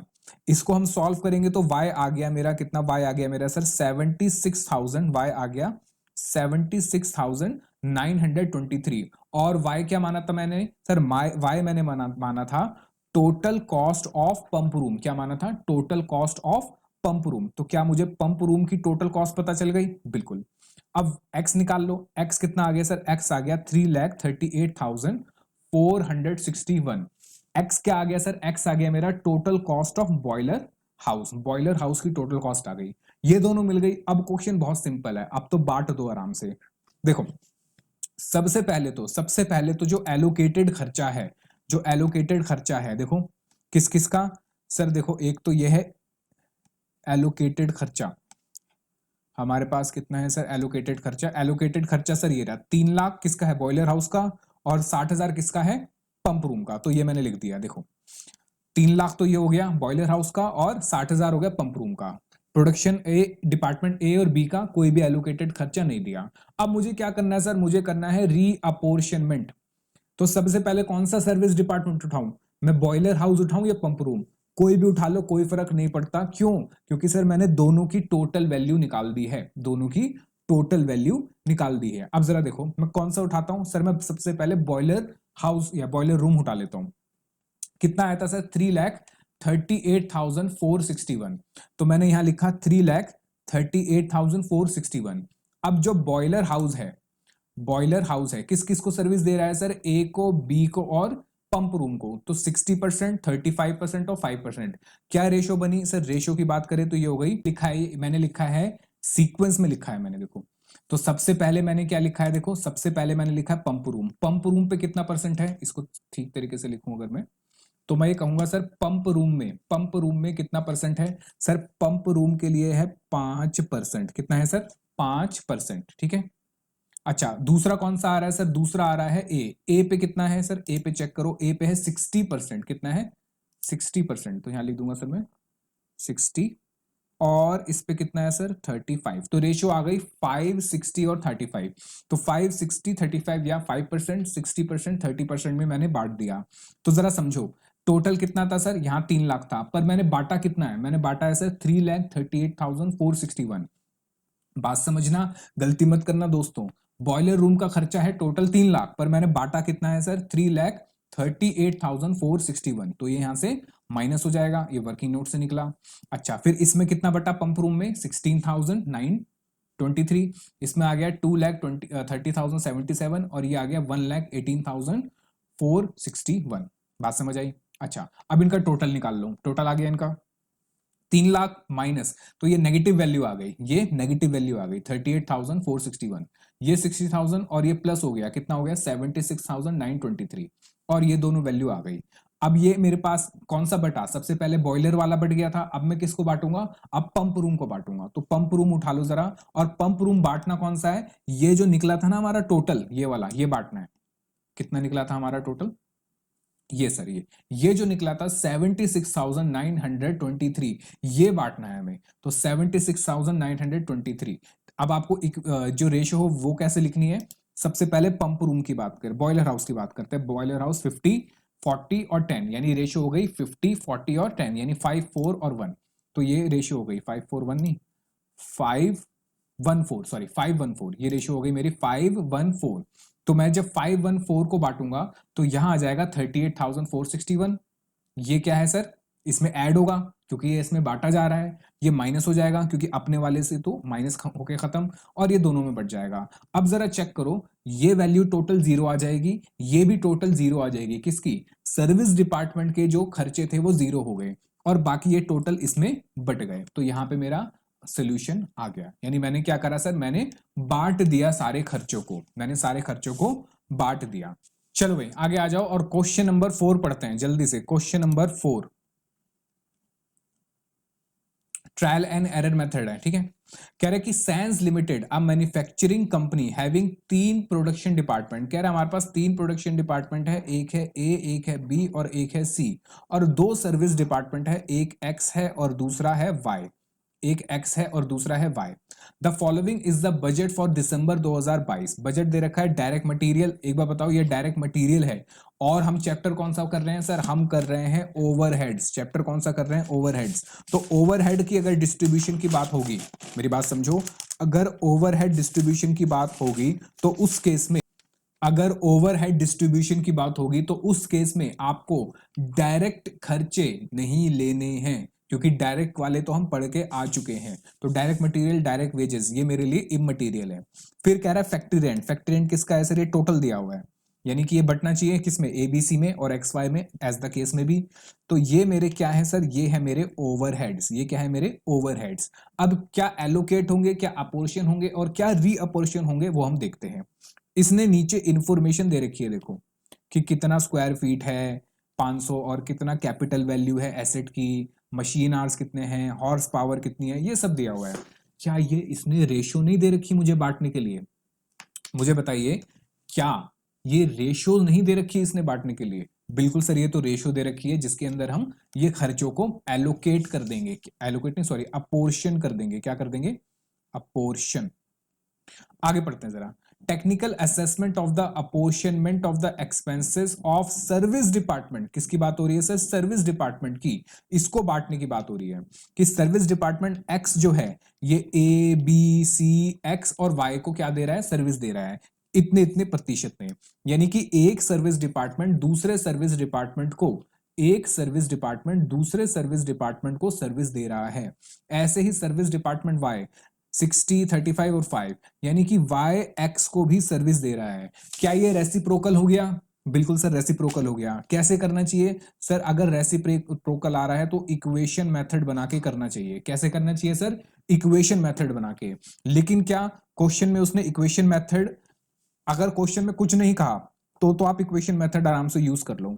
इसको हम सॉल्व करेंगे तो y आ गया मेरा कितना, y आ गया मेरा सर 76,000, y आ गया 76,923। और y क्या माना था मैंने सर, y मैंने माना था total cost of pump room. क्या माना था, total cost of pump room. तो क्या मुझे पंप रूम की टोटल कॉस्ट पता चल गई, बिल्कुल। अब x निकाल लो, x कितना आ गया सर, x आ गया 3,38,461। x क्या आ गया सर, x आ गया मेरा total cost of boiler house. Boiler house की टोटल कॉस्ट आ गई, ये दोनों मिल गई। अब क्वेश्चन बहुत सिंपल है, अब तो बांट दो आराम से। देखो सबसे पहले तो जो एलोकेटेड खर्चा है, जो एलोकेटेड खर्चा है देखो किस किस का सर, देखो एक तो ये है एलोकेटेड खर्चा, हमारे पास कितना है सर एलोकेटेड खर्चा। एलोकेटेड खर्चा सर ये रहा 3 लाख किसका है बॉयलर हाउस का, और 60,000 किसका है पंप रूम का। तो ये मैंने लिख दिया, देखो 3 लाख तो ये हो गया बॉयलर हाउस का और 60,000 हो गया पंप रूम का। प्रोडक्शन ए, डिपार्टमेंट ए और बी का कोई भी एलोकेटेड खर्चा नहीं दिया। अब मुझे क्या करना है सर, मुझे करना है रीअपोर्शनमेंट। तो सबसे पहले कौन सा सर्विस डिपार्टमेंट उठाऊं, मैं बॉयलर हाउस उठाऊं या पंप रूम, कोई भी उठा लो कोई फर्क नहीं पड़ता। क्यों, क्योंकि सर मैंने दोनों की टोटल वैल्यू निकाल दी है, दोनों की टोटल वैल्यू निकाल दी है। अब जरा देखो मैं कौन सा उठाता हूं सर, मैं सबसे पहले बॉयलर हाउस या बॉयलर रूम उठा लेता हूं। कितना आया था सर 3,38,461। तो मैंने यहां लिखा 3,38,461। अब जो बॉयलर हाउस है, बॉयलर हाउस है किस किस को सर्विस दे रहा है सर, ए को, बी को और पंप रूम को। तो 60%, 35% और 5%। क्या रेशो बनी सर, रेशो की बात करें तो ये हो गई, लिखा है मैंने, लिखा है सीक्वेंस में लिखा है मैंने, देखो तो सबसे पहले मैंने क्या लिखा है, देखो सबसे पहले मैंने लिखा है पंप रूम। पंप रूम पे कितना परसेंट है, इसको ठीक तरीके से लिखूं अगर मैं, तो मैं ये कहूंगा सर पंप रूम में कितना परसेंट है सर, पंप रूम के लिए है 5%। कितना है सर, 5%, ठीक है। अच्छा दूसरा कौन सा आ रहा है सर, दूसरा आ रहा है ए पे कितना है सर, ए पे चेक करो, ए पे है 60%। कितना है, 60%, तो यहां लिख दूंगा सर मैं 60, और इस पे कितना है सर 35। तो रेशियो आ गई 5, 60 और 35। तो 5, 60, 35 या 5%, 60%, 30% में मैंने बांट दिया। तो जरा समझो टोटल कितना था सर, यहाँ 3 लाख था, पर मैंने बांटा कितना है, मैंने बांटा है सर 3,38,461। बात समझना, गलती मत करना दोस्तों। बॉयलर रूम का खर्चा है टोटल 3 लाख, पर मैंने बांटा कितना है सर 3,38,461। तो ये यहां से माइनस हो जाएगा, ये वर्किंग नोट से निकला। अच्छा फिर इसमें कितना बटा पंप रूम में, 16,923। इसमें आ गया 2,30,077, और ये आ गया 1,18,461। बात समझ आई। अच्छा अब इनका टोटल निकाल लो, टोटल आ गया इनका 3 लाख माइनस, तो ये नेगेटिव वैल्यू आ गई, ये नेगेटिव वैल्यू आ गई 38,461। ये 60,000 और ये प्लस हो गया, कितना हो गया 76,923, और ये दोनों वैल्यू आ गई। अब ये मेरे पास कौन सा बटा, सबसे पहले बॉयलर वाला बट गया था, अब मैं किसको बांटूंगा, अब पंप रूम को बांटूंगा। तो पंप रूम उठा लो जरा, और पंप रूम बांटना कौन सा है, ये जो निकला था ना हमारा टोटल, ये वाला ये बांटना है। कितना निकला था हमारा टोटल, ये सर ये जो निकला था 76,923, ये बांटना है हमें। तो 76,923। अब आपको जो रेशियो हो वो कैसे लिखनी है, सबसे पहले पंप रूम की बात करें, बॉयलर हाउस की बात करते हैं। बॉयलर हाउस 50, 40 और 10, यानी रेशियो हो गई 50, 40 और 10, यानी 5, 4 और 1। तो ये रेशियो हो गई 5, 4, 1 नहीं, 514, सॉरी 514, ये रेशियो हो गई मेरी 514। तो मैं जब 514 को बांटूंगा तो यहां आ जाएगा 38,461। ये क्या है सर, इसमें ऐड होगा क्योंकि ये इसमें बांटा जा रहा है, ये माइनस हो जाएगा क्योंकि अपने वाले से तो माइनस होके खत्म, और ये दोनों में बढ़ जाएगा। अब जरा चेक करो, ये वैल्यू टोटल जीरो आ जाएगी, ये भी टोटल जीरो आ जाएगी, किसकी, सर्विस डिपार्टमेंट के जो खर्चे थे वो जीरो हो गए, और बाकी ये टोटल इसमें बट गए। तो यहां पे मेरा सोल्यूशन आ गया, यानी मैंने क्या करा सर, मैंने बांट दिया सारे खर्चों को, मैंने सारे खर्चों को बांट दिया। चलो भाई आगे आ जाओ और क्वेश्चन नंबर 4 पढ़ते हैं जल्दी से। Question number 4 trial and error method है, ठीक है। कह रहे कि Sans limited a manufacturing company having 3 production department, कह रहा है हमारे पास 3 प्रोडक्शन डिपार्टमेंट है, एक है ए, एक है बी और एक है सी, और 2 सर्विस डिपार्टमेंट है, एक एक्स है और दूसरा है वाई, एक एक्स है और दूसरा है Y. The following is the budget for December 2022। Budget दे रखा है डायरेक्ट मटेरियल, एक बार बताओ ये डायरेक्ट मटेरियल है, और हम चैप्टर कौन सा कर रहे हैं सर, हम कर रहे हैं ओवरहेड्स। चैप्टर कौन सा कर रहे हैं, ओवरहेड्स। तो ओवरहेड की अगर डिस्ट्रीब्यूशन की बात होगी, मेरी बात समझो, अगर ओवरहेड डिस्ट्रीब्यूशन की बात होगी तो उस केस में, अगर ओवरहेड डिस्ट्रीब्यूशन की बात होगी तो उस केस में आपको डायरेक्ट खर्चे नहीं लेने हैं, क्योंकि डायरेक्ट वाले तो हम पढ़ के आ चुके हैं। तो डायरेक्ट मटेरियल, डायरेक्ट वेजेस, ये मेरे लिए इमटेरियल है। फिर कह रहा है फैक्ट्री रेंट, फैक्ट्री रेंट किसका है सर, ये टोटल दिया हुआ है, यानी कि ये बटना चाहिए किसमें, एबीसी में और एक्स वाई में, एज द केस में भी। तो ये मेरे क्या है सर, ये है मेरे ओवरहेड्स, ये क्या है मेरे ओवरहेड्स। अब क्या एलोकेट होंगे, क्या अपोर्शन होंगे और क्या रीअपोर्शन होंगे वो हम देखते हैं। इसने नीचे इंफॉर्मेशन दे रखी है, देखो कि कितना स्क्वायर फीट है 500, और कितना कैपिटल वैल्यू है एसेट की, मशीन आवर्स कितने हैं, हॉर्स पावर कितनी है, ये सब दिया हुआ है। क्या ये इसने रेशो नहीं दे रखी मुझे बांटने के लिए, मुझे बताइए, क्या ये रेशो नहीं दे रखी है इसने बांटने के लिए। बिल्कुल सर, ये तो रेशो दे रखी है जिसके अंदर हम ये खर्चों को एलोकेट कर देंगे, एलोकेट नहीं सॉरी अपोर्शन कर देंगे, क्या कर देंगे, अपोर्शन। आगे पढ़ते हैं जरा। Technical assessment of the apportionment of the expenses of service department, किसकी बात हो रही है सर, सर्विस डिपार्टमेंट की, इसको बांटने की बात हो रही है कि सर्विस डिपार्टमेंट एक्स जो है, ये ए बी सी एक्स और वाई को क्या दे रहा है, सर्विस दे रहा है इतने इतने प्रतिशत में। यानी कि एक सर्विस डिपार्टमेंट दूसरे सर्विस डिपार्टमेंट को, एक सर्विस डिपार्टमेंट दूसरे सर्विस डिपार्टमेंट को सर्विस दे रहा है। ऐसे ही सर्विस डिपार्टमेंट वाई 60, 35 और 5, यानी कि वाई एक्स को भी सर्विस दे रहा है। क्या ये रेसिप्रोकल हो गया, बिल्कुल सर रेसिप्रोकल हो गया। कैसे करना चाहिए सर, अगर रेसिप्रोकल आ रहा है तो इक्वेशन मेथड बना के करना चाहिए। कैसे करना चाहिए सर, इक्वेशन मेथड बना के। लेकिन क्या क्वेश्चन में उसने इक्वेशन मेथड, अगर क्वेश्चन में कुछ नहीं कहा तो आप इक्वेशन मेथड आराम से यूज कर लो।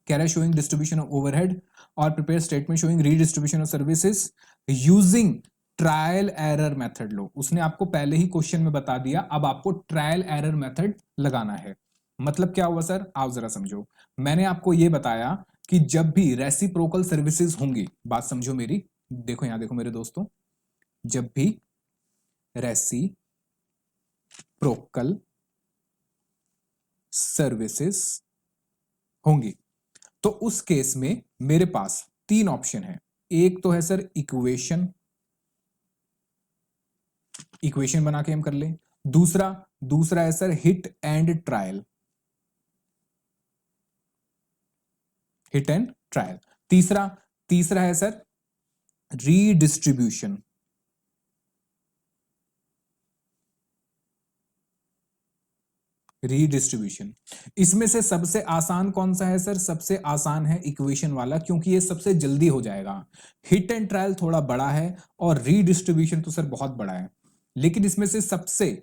कह रहा है शोइंग डिस्ट्रीब्यूशन ऑफ ओवरहेड और prepare statement showing redistribution of services using trial error method. लो, उसने आपको पहले ही क्वेश्चन में बता दिया, अब आपको ट्रायल एरर मेथड लगाना है। मतलब क्या हुआ सर, आप जरा समझो। मैंने आपको यह बताया कि जब भी रेसिप्रोकल सर्विसेज होंगी, बात समझो मेरी, देखो यहां देखो मेरे दोस्तों, जब भी रेसिप्रोकल सर्विसेज होंगी तो उस केस में मेरे पास तीन ऑप्शन है। एक तो है सर इक्वेशन बना के हम कर लें। दूसरा है सर हिट एंड ट्रायल। तीसरा है सर रीडिस्ट्रीब्यूशन। इसमें से सबसे आसान कौन सा है सर? सबसे आसान है इक्वेशन वाला, क्योंकि ये सबसे जल्दी हो जाएगा। हिट एंड ट्रायल थोड़ा बड़ा है और रीडिस्ट्रीब्यूशन तो सर बहुत बड़ा है। लेकिन इसमें से सबसे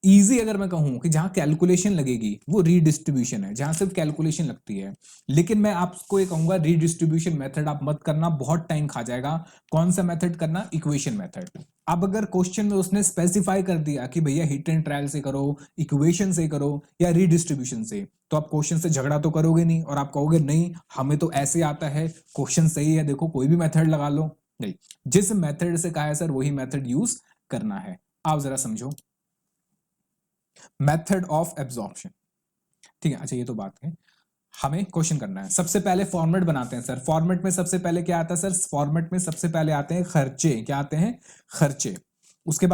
इजी अगर मैं कहूं कि जहां कैलकुलेशन लगेगी वो रीडिस्ट्रीब्यूशन है, जहां सिर्फ कैलकुलेशन लगती है। लेकिन मैं आपको ये कहूंगा रीडिस्ट्रीब्यूशन मेथड आप मत करना, बहुत टाइम खा जाएगा। कौन सा मेथड करना? Equation method. अब अगर क्वेश्चन में उसने स्पेसिफाई कर दिया कि भैया हिट एंड ट्रायल से करो, इक्वेशन से करो या रीडिस्ट्रीब्यूशन से, तो आप क्वेश्चन से झगड़ा तो करोगे नहीं और आप कहोगे नहीं हमें तो ऐसे आता है, क्वेश्चन सही है, देखो कोई भी मेथड लगा लो। नहीं, जिस मेथड से कहा है सर वही मेथड यूज करना है। आप जरा समझो मेथड ऑफ एब्जॉर्प्शन। ठीक है, अच्छा ये तो बात है, हमें क्वेश्चन करना है। सबसे पहले फॉर्मेट बनाते हैं सर। फॉर्मेट में सबसे पहले क्या आता है सर? फॉर्मेट में सबसे पहले आते हैं खर्चे। क्या आते हैं? खर्चे। उसके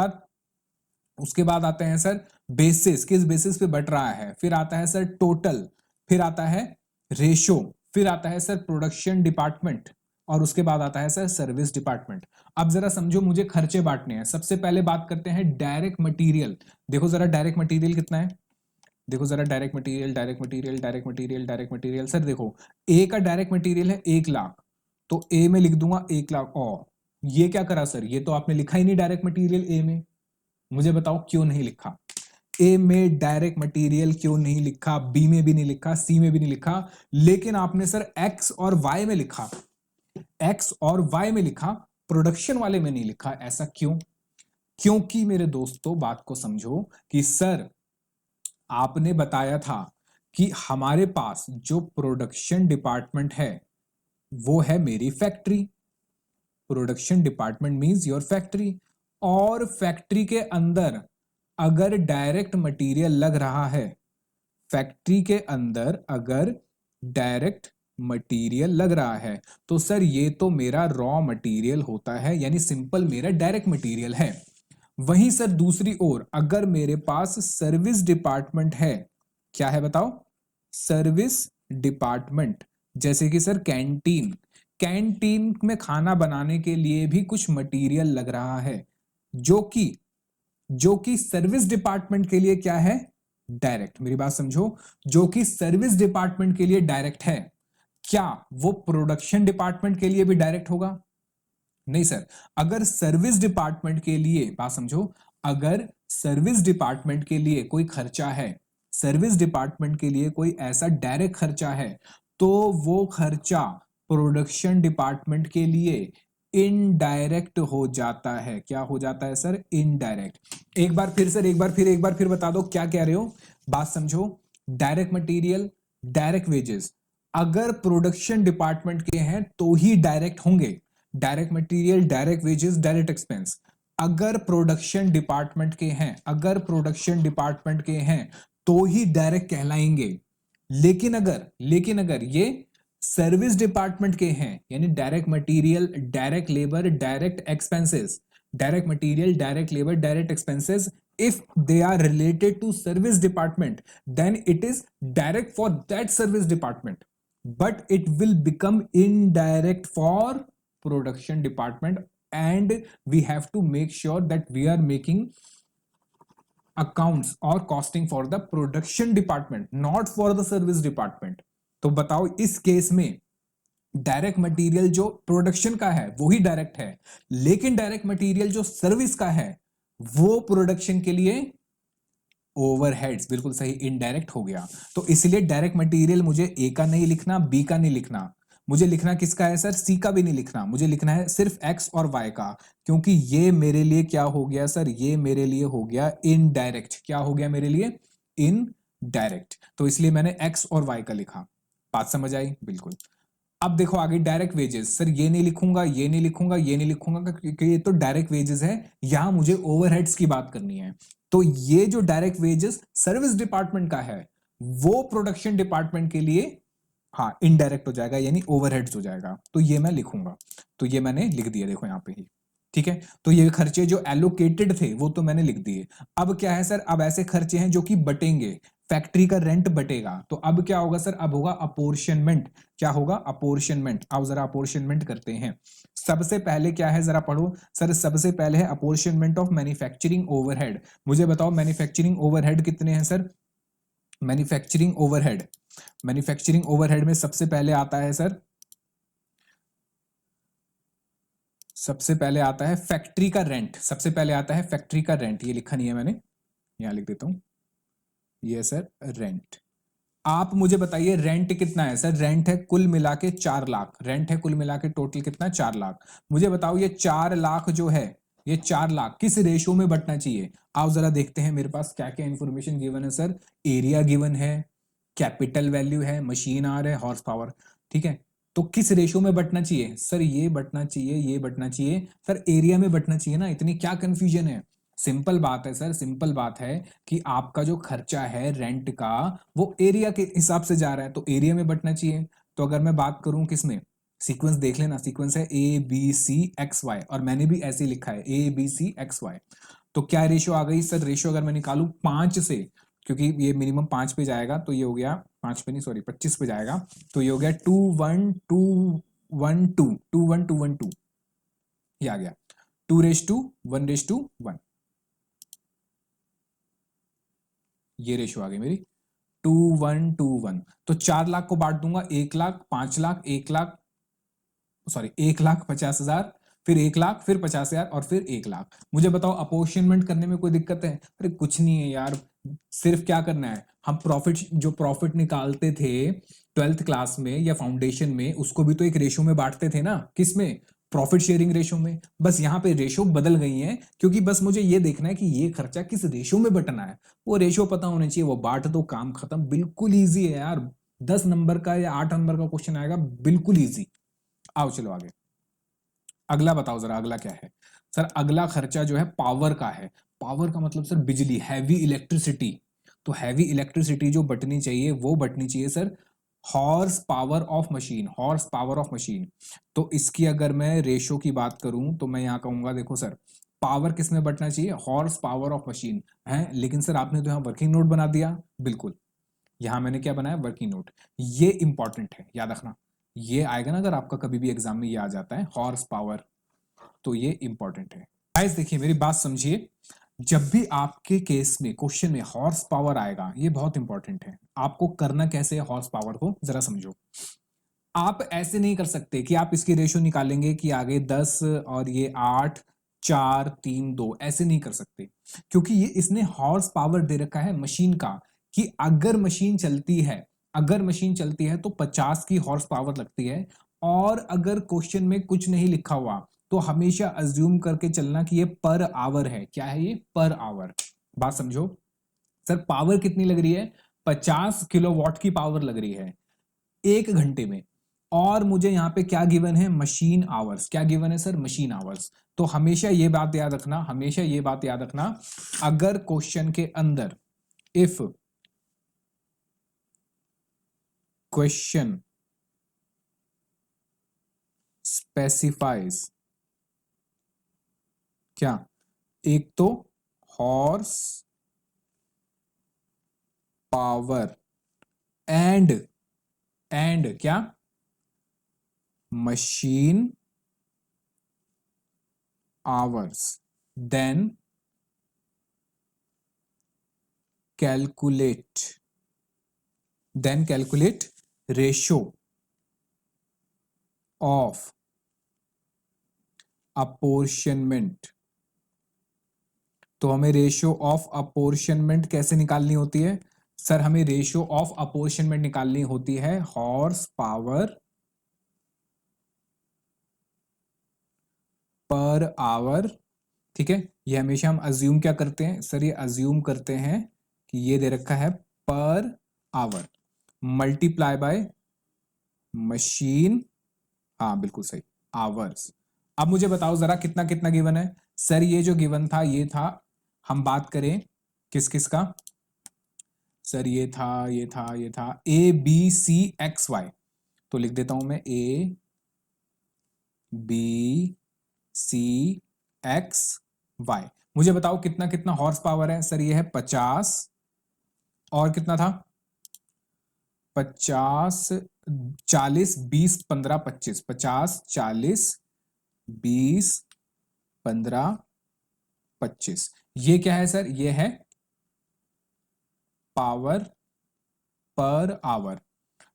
बाद आते हैं सर बेसिस, किस बेसिस पे बट रहा है। फिर आता है सर टोटल, फिर आता है रेशो, फिर आता है सर प्रोडक्शन डिपार्टमेंट, और उसके बाद आता है सर सर्विस डिपार्टमेंट। अब जरा समझो, मुझे खर्चे बांटने हैं। सबसे पहले बात करते हैं डायरेक्ट मटेरियल। देखो जरा डायरेक्ट मटेरियल कितना है, देखो जरा direct material, direct material, direct material, direct material. Sir देखो ए का डायरेक्ट मटेरियल है 1,00,000, तो ए में लिख दूंगा 1,00,000। और ये क्या करा सर? ये तो आपने लिखा ही नहीं डायरेक्ट मटेरियल ए में। मुझे बताओ क्यों नहीं लिखा? ए में डायरेक्ट मटेरियल क्यों नहीं लिखा? बी में भी नहीं लिखा, सी में भी नहीं लिखा, लेकिन आपने सर एक्स और वाई में लिखा। एक्स और वाई में लिखा, प्रोडक्शन वाले में नहीं लिखा। ऐसा क्यों? क्योंकि मेरे दोस्तों बात को समझो कि सर आपने बताया था कि हमारे पास जो प्रोडक्शन डिपार्टमेंट है वो है मेरी factory. Production department means your factory. और फैक्ट्री के अंदर अगर डायरेक्ट मटेरियल लग रहा है, फैक्ट्री के अंदर अगर डायरेक्ट मटेरियल लग रहा है तो सर ये तो मेरा रॉ मटेरियल होता है, यानी सिंपल मेरा डायरेक्ट मटेरियल है। वहीं सर दूसरी ओर अगर मेरे पास सर्विस डिपार्टमेंट है, क्या है बताओ? Service department. जैसे कि सर कैंटीन, कैंटीन में खाना बनाने के लिए भी कुछ मटेरियल लग रहा है, जो कि सर्विस डिपार्टमेंट के लिए क्या है? डायरेक्ट। मेरी बात समझो, जो कि सर्विस डिपार्टमेंट के लिए डायरेक्ट है, क्या वो प्रोडक्शन डिपार्टमेंट के लिए भी डायरेक्ट होगा? नहीं सर। अगर सर्विस डिपार्टमेंट के लिए, बात समझो, अगर सर्विस डिपार्टमेंट के लिए कोई खर्चा है, सर्विस डिपार्टमेंट के लिए कोई ऐसा डायरेक्ट खर्चा है, तो वो खर्चा प्रोडक्शन डिपार्टमेंट के लिए इनडायरेक्ट हो जाता है। क्या हो जाता है सर? इनडायरेक्ट। एक बार फिर सर, एक बार फिर बता दो क्या कह रहे हो, बात समझो। डायरेक्ट मटेरियल, डायरेक्ट वेजेस अगर प्रोडक्शन डिपार्टमेंट के हैं तो ही डायरेक्ट होंगे। Direct material, direct wages, direct expense अगर प्रोडक्शन डिपार्टमेंट के हैं, अगर प्रोडक्शन डिपार्टमेंट के हैं तो ही डायरेक्ट कहलाएंगे। लेकिन अगर ये सर्विस डिपार्टमेंट के हैं, यानी direct material, direct labour, direct expenses, direct material, direct labour, direct expenses, if they are related to service department then it is direct for that service department, but it will become indirect for production department, and we have to make sure that we are making accounts or costing for the production department, not for the service department। तो बताओ इस case में direct material जो production का है वो ही direct है, लेकिन डायरेक्ट मटेरियल जो सर्विस का है वो प्रोडक्शन के लिए ओवरहेड्स, बिल्कुल सही, इनडायरेक्ट हो गया। तो इसलिए डायरेक्ट मटेरियल मुझे ए का नहीं लिखना, बी का नहीं लिखना, मुझे लिखना किसका है सर, सी का भी नहीं लिखना, मुझे लिखना है सिर्फ एक्स और वाई का, क्योंकि ये मेरे लिए क्या हो गया सर, ये मेरे लिए हो गया इनडायरेक्ट। क्या हो गया मेरे लिए, इनडायरेक्ट। तो इसलिए मैंने एक्स और वाई का लिखा। बात समझ आई, बिल्कुल। अब देखो आगे डायरेक्ट वेजेस, सर ये नहीं लिखूंगा, ये नहीं लिखूंगा, ये नहीं लिखूंगा, क्योंकि ये तो डायरेक्ट वेजेस है, यहां मुझे ओवरहेड्स की बात करनी है। तो ये जो डायरेक्ट वेजेस सर्विस डिपार्टमेंट का है, वो प्रोडक्शन डिपार्टमेंट के लिए हाँ इनडायरेक्ट हो जाएगा, यानी ओवरहेड्स हो जाएगा। तो ये मैं लिखूंगा, तो ये मैंने लिख दिया, देखो यहां पे ही। ठीक है, तो ये खर्चे जो एलोकेटेड थे वो तो मैंने लिख दिए। अब क्या है सर, अब ऐसे खर्चे हैं जो कि बटेंगे, फैक्ट्री का रेंट बटेगा, तो अब क्या होगा सर, अब होगा अपोर्शनमेंट। क्या होगा, अपोर्शनमेंट। अब जरा अपोर्शनमेंट करते हैं। सबसे पहले क्या है जरा पढ़ो सर, सबसे पहले है अपोर्शनमेंट ऑफ मैन्युफैक्चरिंग ओवरहेड। मुझे बताओ मैन्युफैक्चरिंग ओवरहेड कितने हैं sir, manufacturing overhead, manufacturing overhead में सबसे पहले आता है सर, सबसे पहले आता है फैक्ट्री का रेंट, सबसे पहले आता है फैक्ट्री का रेंट। ये लिखा नहीं है मैंने, यहां लिख देता हूं, ये सर रेंट। आप मुझे बताइए रेंट कितना है सर, रेंट है कुल मिला के 4 लाख, रेंट है कुल मिला के टोटल कितना, 4 लाख। मुझे बताओ ये 4 लाख जो है, ये 4 लाख किस रेशो में बटना चाहिए। आओ जरा देखते हैं मेरे पास क्या क्या इंफॉर्मेशन गिवन है सर। एरिया गिवन है, कैपिटल वैल्यू है, मशीन आर है, हॉर्स पावर। ठीक है, तो किस रेशो में बटना चाहिए सर, ये बटना चाहिए, ये बटना चाहिए सर, एरिया में बटना चाहिए ना, इतनी क्या कंफ्यूजन है। सिंपल बात है सर, सिंपल बात है कि आपका जो खर्चा है रेंट का, वो एरिया के हिसाब से जा रहा है, तो एरिया में बटना चाहिए। तो अगर मैं बात करूं किसमें, सीक्वेंस देख लेना, सीक्वेंस है A B C X Y, और मैंने भी ऐसे ही लिखा है A B C X Y. तो क्या रेशियो आ गई सर, रेशियो अगर मैं निकालू 5 से, क्योंकि ये मिनिमम 5 पे जाएगा, तो ये हो गया 5 पे नहीं सॉरी 25 पे जाएगा, तो ये हो गया 2 1 2 1 2 ये आ गया 2:1:1, ये रेशियो आ गई मेरी 2:1:1। तो 4 लाख को बांट दूंगा, 1 लाख, 5 लाख, 1 लाख, सॉरी 1,50,000, फिर 1 लाख, फिर 50,000, और फिर 1 लाख। मुझे बताओ अपोर्शनमेंट करने में कोई दिक्कत है, अरे कुछ नहीं है यार, सिर्फ क्या करना है, हम प्रॉफिट, जो प्रॉफिट निकालते थे 12th क्लास में या फाउंडेशन में, उसको भी तो एक रेशो में बांटते थे ना, किस में, प्रॉफिट शेयरिंग रेशो में। बस यहाँ पे रेशो बदल गई है, क्योंकि बस मुझे ये देखना है कि ये खर्चा किस रेशो में बटना है, वो रेशो पता होना चाहिए, वो बांट दो, काम खत्म। बिल्कुल ईजी है यार, 10 नंबर का या 8 नंबर का क्वेश्चन आएगा, बिल्कुल ईजी। आओ चलो आगे, अगला बताओ जरा, अगला क्या है सर, अगला खर्चा जो है पावर का है। पावर का मतलब सर बिजली, हैवी इलेक्ट्रिसिटी। तो हैवी इलेक्ट्रिसिटी जो बटनी चाहिए वो बटनी चाहिए sir horse power of machine, horse power of machine. तो इसकी अगर मैं रेशो की बात करूं, तो मैं यहां कहूंगा देखो सर, पावर किस में बटना चाहिए, हॉर्स पावर ऑफ मशीन है। लेकिन सर आपने तो यहाँ वर्किंग नोट बना दिया, बिल्कुल, यहां मैंने क्या बनाया, वर्किंग नोट। ये इंपॉर्टेंट है, याद रखना, ये आएगा ना अगर आपका कभी भी एग्जाम में, ये आ जाता है हॉर्स पावर, तो ये इंपॉर्टेंट है। गाइस देखिए मेरी बात समझिए, जब भी आपके केस में क्वेश्चन में हॉर्स पावर आएगा, ये बहुत इंपॉर्टेंट है। आपको करना कैसे है हॉर्स पावर को, जरा समझो। आप ऐसे नहीं कर सकते कि आप इसकी रेशो निकालेंगे कि आगे 10 और ये 8, 4, 3, 2, ऐसे नहीं कर सकते, क्योंकि ये इसने हॉर्स पावर दे रखा है मशीन का, कि अगर मशीन चलती है, अगर मशीन चलती है तो 50 की हॉर्स पावर लगती है। और अगर क्वेश्चन में कुछ नहीं लिखा हुआ, तो हमेशा अज्यूम करके चलना कि ये पर आवर है। क्या है ये, पर आवर। बात समझो, सर पावर कितनी लग रही है, 50 किलोवाट की पावर लग रही है 1 घंटे में। और मुझे यहां पे क्या गिवन है, मशीन आवर्स। क्या गिवन है सर, मशीन आवर्स। तो हमेशा ये बात याद रखना, हमेशा ये बात याद रखना, अगर क्वेश्चन के अंदर, इफ क्वेश्चन स्पेसिफाइज, क्या, एक तो हॉर्स पावर एंड, क्या, machine hours, then calculate, ratio of apportionment तो हमें रेशियो ऑफ अपोर्शनमेंट कैसे निकालनी होती है सर? हमें रेशियो ऑफ अपोर्शनमेंट निकालनी होती है हॉर्स पावर पर आवर। ठीक है, ये हमेशा हम अज्यूम क्या करते हैं सर? ये अज्यूम करते हैं कि ये दे रखा है per hour multiply by machine, हाँ बिल्कुल सही, आवर्स। अब मुझे बताओ जरा कितना कितना गिवन है सर? ये जो गिवन था ये था, हम बात करें किस किस का सर? ये था A B C X Y. तो लिख देता हूं मैं A B C X Y. मुझे बताओ कितना कितना हॉर्स पावर है सर? ये है 50, और कितना था? 50, 40, 20, 15, 25, 50, 40, 20, 15, 25। ये क्या है सर? ये है पावर पर आवर।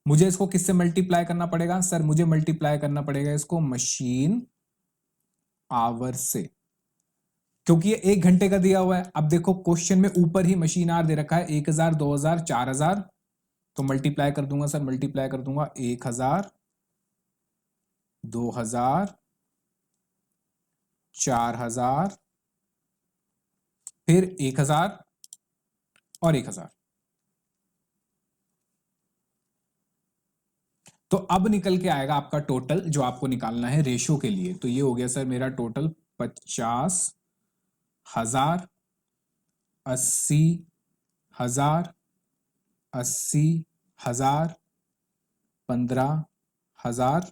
मुझे इसको किससे मल्टीप्लाई करना पड़ेगा सर? मुझे मल्टीप्लाई करना पड़ेगा इसको मशीन आवर से, क्योंकि ये 1 घंटे का दिया हुआ है। अब देखो क्वेश्चन में ऊपर ही मशीन आवर दे रखा है 1000, 2000, 4000, तो मल्टीप्लाई कर दूंगा सर, मल्टीप्लाई कर दूंगा 1000, 2000, 4000, फिर 1000 और 1000। तो अब निकल के आएगा आपका टोटल जो आपको निकालना है रेशो के लिए। तो ये हो गया सर मेरा टोटल 50,000, 80,000, 80,000, 15,000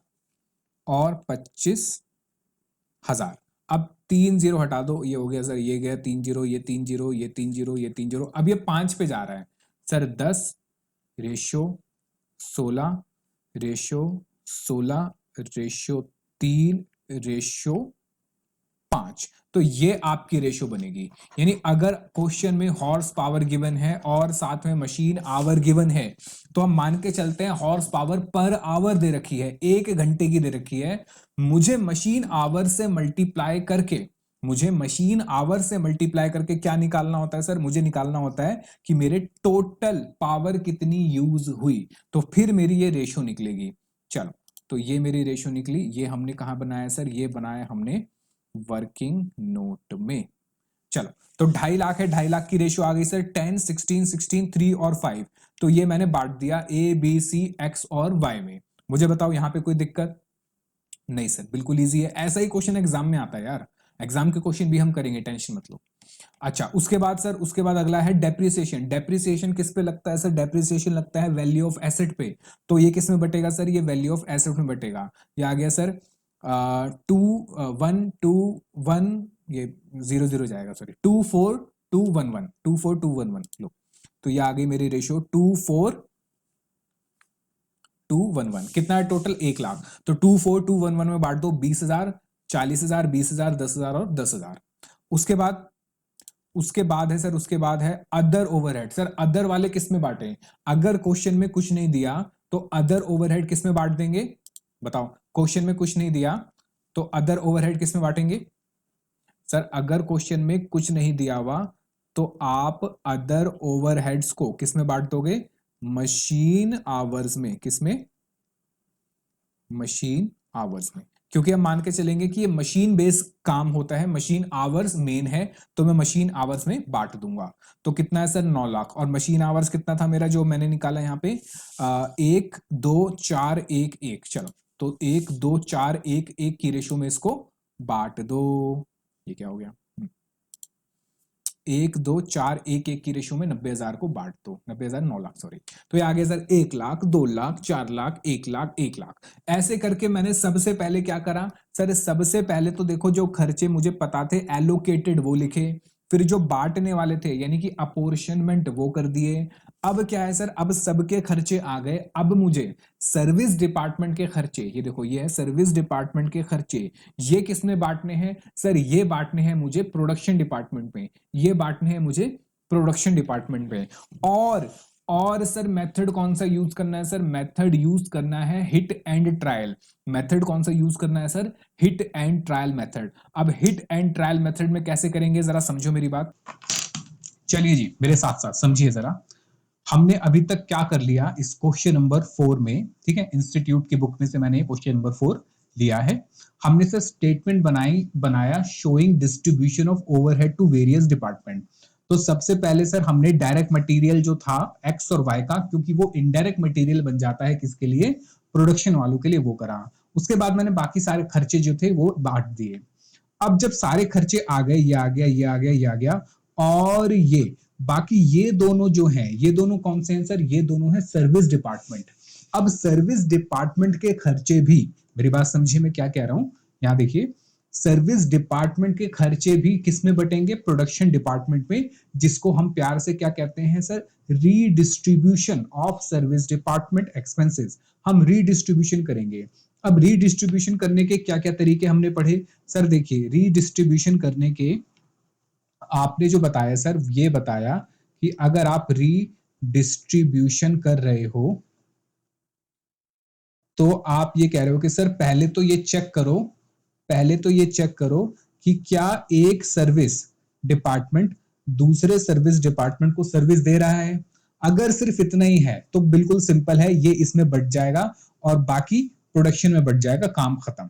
और 25,000। अब 3 जीरो हटा दो, ये हो गया सर, ये गया 3 जीरो, ये 3 जीरो, ये 3 जीरो, ये 3 जीरो। अब ये 5 पे जा रहा है sir. 10 ratio 16 ratio 16 ratio 3 ratio 5। तो ये आपकी रेशो बनेगी। यानी अगर क्वेश्चन में हॉर्स पावर गिवन है और साथ में मशीन आवर गिवन है, तो हम मान के चलते हैं हॉर्स पावर पर आवर दे रखी है, 1 घंटे की दे रखी है। मुझे मशीन आवर से मल्टीप्लाई करके क्या निकालना होता है सर? मुझे निकालना होता है कि मेरे टोटल पावर कितनी यूज हुई, तो फिर मेरी ये रेशो निकलेगी। चलो, तो ये मेरी रेशो निकली। ये हमने कहां बनाया सर? ये बनाया हमने वर्किंग नोट में। चलो, तो 2.5 लाख है, 2.5 लाख की रेशियो आ गई सर। 10, 16, 16, 3 और 5। तो ये मैंने बांट दिया ए बी सी एक्स और वाई में। मुझे बताओ यहां पे कोई दिक्कत? नहीं सर, बिल्कुल इजी है। ऐसा ही क्वेश्चन एग्जाम में आता है यार, एग्जाम के क्वेश्चन भी हम करेंगे, टेंशन मत लो। अच्छा, उसके बाद सर, उसके बाद अगला है डेप्रिसिएशन। डेप्रिसिएशन किस पे लगता है सर? डेप्रिसिएशन लगता है वैल्यू ऑफ एसेट पे। तो ये किस में बटेगा सर? ये वैल्यू ऑफ एसेट में बटेगा। ये आ गया सर 2 1 2 1, ये 0 0 जाएगा, सॉरी 2 4 2 1 1, 2 4 2 1 1। लो, तो ये आ गई मेरी रेशियो 2 4 2 1 1। कितना है टोटल? 1 लाख। तो 2 4 2 1 1 में बांट दो 20,000, 40,000, 20,000, 10,000 और 10,000। उसके बाद है सर, उसके बाद है अदर ओवरहेड। सर अदर वाले किस में बांटे? अगर क्वेश्चन में कुछ नहीं दिया तो अदर ओवरहेड किस में बांट देंगे? बताओ, क्वेश्चन में कुछ नहीं दिया तो अदर ओवरहेड किस में बांटेंगे सर? अगर क्वेश्चन में कुछ नहीं दिया हुआ तो आप अदर ओवरहेड्स को किस में बांट दोगे? मशीन आवर्स में। किस में? मशीन आवर्स में। क्योंकि हम मान के चलेंगे कि ये मशीन बेस्ड काम होता है, मशीन आवर्स मेन है, तो मैं मशीन आवर्स में बांट दूंगा। तो कितना है सर? 9 लाख। और मशीन आवर्स कितना था मेरा जो मैंने निकाला यहाँ पे? 1 2 4 1 1। चलो, तो 1 2 4 1 1 की रेशो में इसको बांट दो। ये क्या हो गया? 1 2 4 1 1 की रेशो में 90,000 को बांट दो। 90,000 9 लाख, सॉरी। तो ये आ गया सर 1 लाख, 2 लाख, 4 लाख, 1 लाख, 1 लाख। ऐसे करके मैंने सबसे पहले क्या करा सर? सबसे पहले तो देखो जो खर्चे मुझे पता थे एलोकेटेड वो लिखे, फिर जो बांटने वाले थे यानी कि अपोर्शनमेंट वो कर दिए। अब क्या है सर? अब सबके खर्चे आ गए। अब मुझे सर्विस डिपार्टमेंट के खर्चे, ये देखो ये है सर्विस डिपार्टमेंट के खर्चे, ये किस में बांटने हैं सर? ये बांटने हैं मुझे प्रोडक्शन डिपार्टमेंट में, ये बांटने हैं मुझे प्रोडक्शन डिपार्टमेंट में। और और सर मेथड कौन सा यूज करना है? सर मेथड यूज करना है हिट एंड ट्रायल। मेथड कौन सा यूज करना है sir? Hit and trial method. अब हिट एंड ट्रायल मेथड में कैसे करेंगे, जरा समझो मेरी बात। चलिए जी, मेरे साथ साथ समझिए जरा। हमने अभी तक क्या कर लिया इस क्वेश्चन नंबर 4 में, ठीक है, इंस्टीट्यूट की बुक में से मैंने क्वेश्चन नंबर 4 लिया है। हमने सर स्टेटमेंट बनाया showing distribution of overhead to various department. तो सबसे पहले सर हमने डायरेक्ट मटेरियल जो था एक्स और वाई का, क्योंकि वो इनडायरेक्ट मटेरियल बन जाता है किसके लिए? प्रोडक्शन वालों के लिए, वो करा। उसके बाद मैंने बाकी सारे खर्चे जो थे वो बांट दिए। अब जब सारे खर्चे आ गए, ये आ गया, ये आ गया, ये आ गया, और ये बाकी ये दोनों जो हैं, ये दोनों कौन से हैं सर? ये दोनों हैं सर्विस डिपार्टमेंट। अब सर्विस डिपार्टमेंट के खर्चे भी, मेरी बात समझिए मैं क्या कह रहा हूं, यहां देखिए, सर्विस डिपार्टमेंट के खर्चे भी किस में बटेंगे? प्रोडक्शन डिपार्टमेंट में, जिसको हम प्यार से क्या कहते हैं sir? Redistribution of service department expenses. हम रीडिस्ट्रीब्यूशन करेंगे। अब रीडिस्ट्रीब्यूशन करने के क्या क्या तरीके हमने पढ़े? सर देखिए, रीडिस्ट्रीब्यूशन करने के आपने जो बताया सर, ये बताया कि अगर आप रीडिस्ट्रीब्यूशन कर रहे हो तो आप ये कह रहे हो कि सर पहले तो ये चेक करो, पहले तो ये चेक करो कि क्या एक सर्विस डिपार्टमेंट दूसरे सर्विस डिपार्टमेंट को सर्विस दे रहा है। अगर सिर्फ इतना ही है तो बिल्कुल सिंपल है, ये इसमें बढ़ जाएगा और बाकी प्रोडक्शन में बढ़ जाएगा, काम खत्म।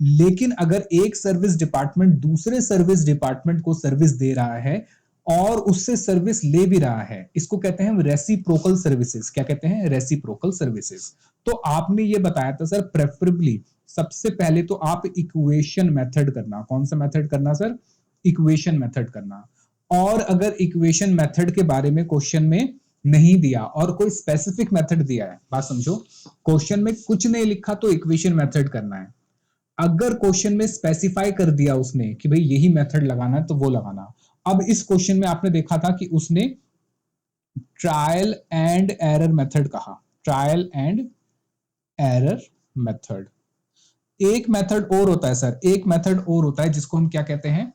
लेकिन अगर एक सर्विस डिपार्टमेंट दूसरे सर्विस डिपार्टमेंट को सर्विस दे रहा है और उससे सर्विस ले भी रहा है, इसको कहते हैं रेसिप्रोकल सर्विसेज। क्या कहते हैं? Reciprocal services. तो आपने ये बताया था सर, प्रेफरेबली सबसे पहले तो आप इक्वेशन मेथड करना। कौन सा मेथड करना सर? इक्वेशन मेथड करना। और अगर इक्वेशन मेथड के बारे में क्वेश्चन में नहीं दिया और कोई स्पेसिफिक मेथड दिया है, बात समझो, क्वेश्चन में कुछ नहीं लिखा तो इक्वेशन मेथड करना है। अगर क्वेश्चन में स्पेसिफाई कर दिया उसने कि भाई यही मेथड लगाना है तो वो लगाना। अब इस क्वेश्चन में आपने देखा था कि उसने ट्रायल एंड एरर मेथड कहा। Trial and error method. एक मेथड और होता है सर, एक मेथड और होता है जिसको हम क्या कहते हैं?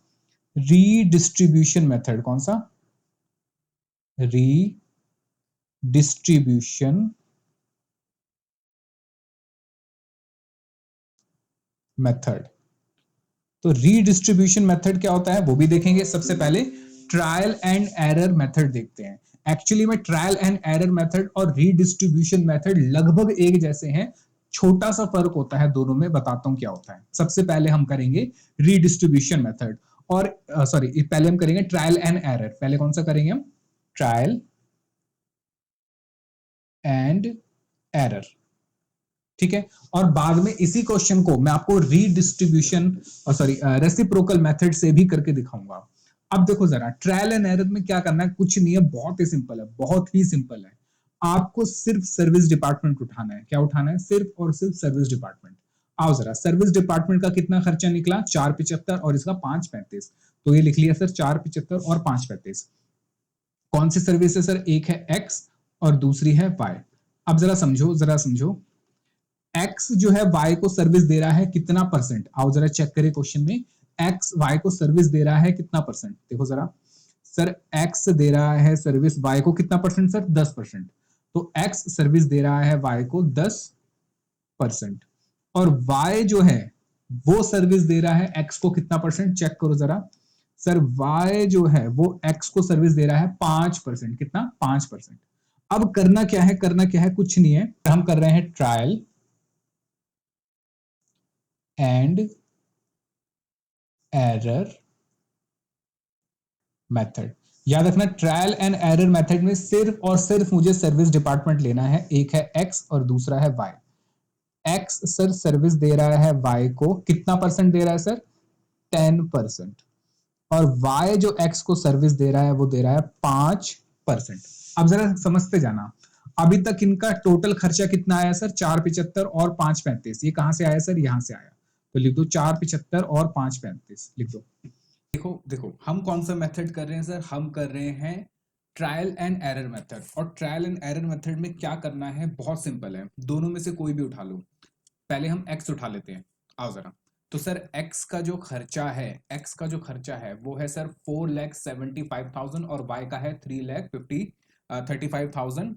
Redistribution method. कौन सा? Redistribution method. तो रीडिस्ट्रीब्यूशन मेथड क्या होता है वो भी देखेंगे। सबसे पहले ट्रायल एंड एरर मेथड देखते हैं। एक्चुअली में ट्रायल एंड एरर मेथड और रीडिस्ट्रीब्यूशन मेथड लगभग एक जैसे हैं, छोटा सा फर्क होता है दोनों में, बताता हूं क्या होता है। सबसे पहले हम करेंगे रीडिस्ट्रीब्यूशन मेथड, और सॉरी पहले हम करेंगे ट्रायल एंड एरर। पहले कौन सा करेंगे हम? ट्रायल एंड एरर, ठीक है। और बाद में इसी क्वेश्चन को मैं आपको रीडिस्ट्रीब्यूशन सॉरी रेसिप्रोकल मेथड से भी करके दिखाऊंगा। अब देखो जरा, ट्रायल एंड एरर में क्या करना है, कुछ नहीं है, बहुत ही सिंपल है, बहुत ही सिंपल है। आपको सिर्फ सर्विस डिपार्टमेंट उठाना है। क्या उठाना है? सिर्फ और सिर्फ सर्विस डिपार्टमेंट। आओ जरा, सर्विस डिपार्टमेंट का कितना खर्चा निकला? 475 और इसका 535। तो ये लिख लिया सर, 475 और 535। कौन सी सर्विस है सर? एक है एक्स और दूसरी है वाई। अब जरा समझो, जरा समझो, एक्स जो है वाई को सर्विस दे रहा है कितना परसेंट? आओ जरा चेक करें क्वेश्चन में, एक्स वाई को सर्विस दे रहा है कितना परसेंट? देखो जरा, सर एक्स दे रहा है सर्विस वाई को कितना परसेंट सर? 10%। तो एक्स सर्विस दे रहा है वाई को 10%, और वाई जो है वो सर्विस दे रहा है एक्स को कितना परसेंट? चेक करो जरा, सर वाई जो है वो एक्स को सर्विस दे रहा है 5%। कितना? 5%। अब करना क्या है? करना क्या है? कुछ नहीं है, हम कर रहे हैं ट्रायल एंड एरर मेथड। याद रखना, ट्रायल एंड एरर मेथड में सिर्फ और सिर्फ मुझे सर्विस डिपार्टमेंट लेना है। एक है एक्स और दूसरा है वाई। एक्स सर सर्विस दे रहा है वाई को कितना परसेंट दे रहा है सर? 10%। और वाई जो एक्स को सर्विस दे रहा है वो दे रहा है 5%। अब जरा समझते जाना, अभी तक इनका टोटल खर्चा कितना आया सर? 475 और 535। ये कहां से आया सर? यहां से आया। तो लिख दो 475 और 535 लिख दो। देखो देखो, हम कौन सा मेथड कर रहे हैं सर? हम कर रहे हैं ट्रायल एंड एरर मेथड। और ट्रायल एंड एरर मेथड में क्या करना है? बहुत सिंपल है, दोनों में से कोई भी उठा लो। पहले हम एक्स उठा लेते हैं, आओ जरा। तो सर एक्स का जो खर्चा है, एक्स का जो खर्चा है वो है सर 4,75,000 और वाई का है 3,50,000। 35,000।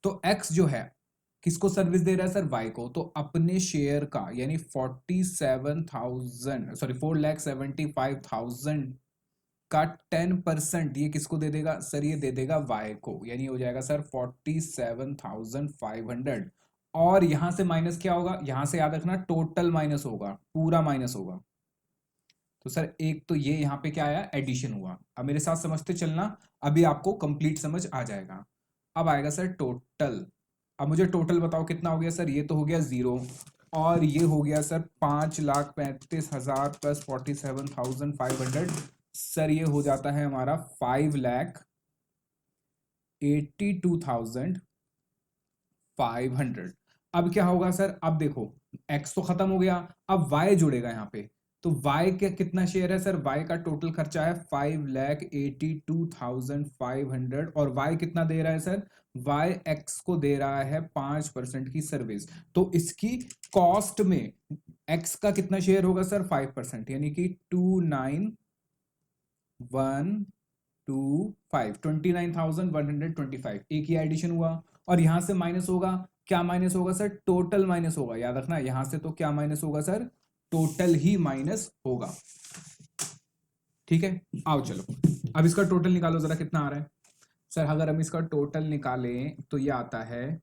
तो x जो है किसको सर्विस दे रहा है सर, y को, तो अपने शेयर का यानी 47,000 सॉरी 4,75,000 का 10% ये किसको दे देगा सर, ये दे देगा y को, यानी हो जाएगा सर 47,500। और यहां से माइनस क्या होगा, यहां से याद रखना टोटल माइनस होगा, पूरा माइनस होगा। तो सर एक तो ये यहाँ पे क्या आया, एडिशन हुआ। अब मेरे साथ समझते चलना, अभी आपको कंप्लीट समझ आ जाएगा। अब आएगा सर टोटल। अब मुझे टोटल बताओ कितना हो गया सर, ये तो हो गया 0, और ये हो गया सर 5,35,000 प्लस 47,500। सर ये हो जाता है हमारा 5,82,500। अब क्या होगा सर, अब देखो x तो खत्म हो गया, अब y जुड़ेगा यहाँ पे। तो y का कितना शेयर है सर, y का टोटल खर्चा है 5,82,500, और y कितना दे रहा है सर, y x को दे रहा है 5% की सर्विस। तो इसकी कॉस्ट में x का कितना शेयर होगा सर, 5%, यानी कि 29,125 एक ही एडिशन हुआ। और यहां से माइनस होगा, क्या माइनस होगा सर, टोटल माइनस होगा। याद रखना यहां से तो क्या माइनस होगा सर, टोटल ही माइनस होगा। ठीक है, आओ चलो अब इसका टोटल निकालो जरा, कितना आ रहा है सर। अगर हम इसका टोटल निकालें तो ये आता है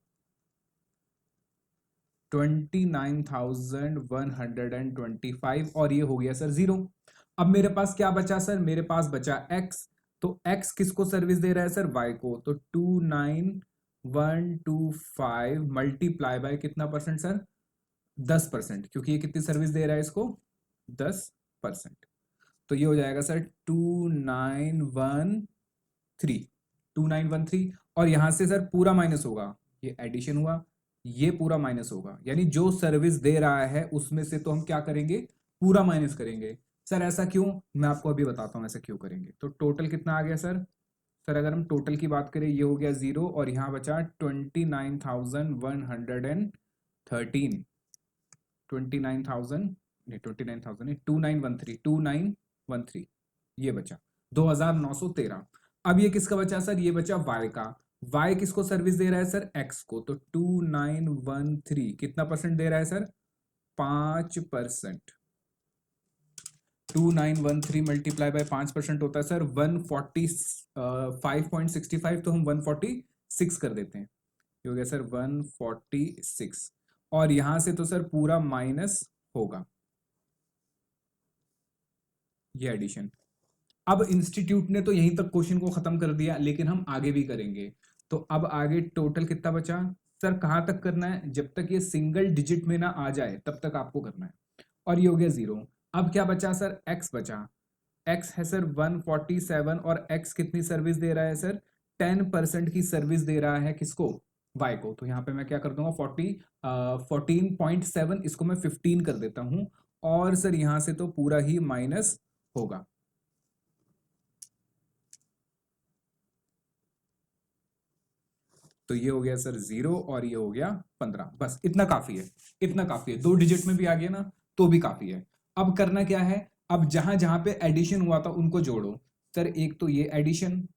29,125, और ये हो गया सर 0। अब मेरे पास क्या बचा सर, मेरे पास बचा x। तो x किसको सर्विस दे रहा है सर, y को। तो 29,125 मल्टीप्लाई बाय कितना परसेंट सर, 10%, क्योंकि ये कितनी सर्विस दे रहा है इसको, 10%। तो ये हो जाएगा सर 2913। और यहां से सर पूरा माइनस होगा, ये एडिशन हुआ, ये पूरा माइनस होगा, यानी जो सर्विस दे रहा है उसमें से तो हम क्या करेंगे, पूरा माइनस करेंगे। सर ऐसा क्यों, मैं आपको अभी बताता हूं ऐसा क्यों करेंगे। तो टोटल कितना आ गया सर, अगर हम टोटल की बात करें, ये हो गया 0, और यहां बचा 29,113। 29,000 नहीं, 29,000 नहीं, 2913 ये बचा 2,913। अब ये किसका बचा सर, ये बचा y का। y किसको सर्विस दे रहा है सर, x को। तो 2913 कितना परसेंट दे रहा है सर, 5%। 2913 मल्टीप्लाई बाय 5% होता है सर 145.65, तो हम 146 कर देते हैं। ये हो गया सर 146, और यहां से तो सर पूरा माइनस होगा, ये एडिशन। अब इंस्टीट्यूट ने तो यहीं तक क्वेश्चन को खत्म कर दिया, लेकिन हम आगे भी करेंगे। तो अब आगे टोटल कितना बचा सर, कहां तक करना है, जब तक ये सिंगल डिजिट में ना आ जाए तब तक आपको करना है। और ये हो गया 0। अब क्या बचा सर, x बचा। x है सर 147, और x कितनी सर्विस दे रहा है सर, 10% की सर्विस दे रहा है किसको, y को। तो यहाँ पे मैं क्या कर दूंगा, 14.7, इसको मैं 15 कर देता हूं, और सर यहां से तो पूरा ही माइनस होगा। तो ये हो गया सर 0, और ये हो गया 15। बस इतना काफी है, इतना काफी है, 2 डिजिट में भी आ गया ना तो भी काफी है। अब करना क्या है, अब जहां जहां पे एडिशन हुआ था उनको जोड़ो। सर एक तो ये एडिशन,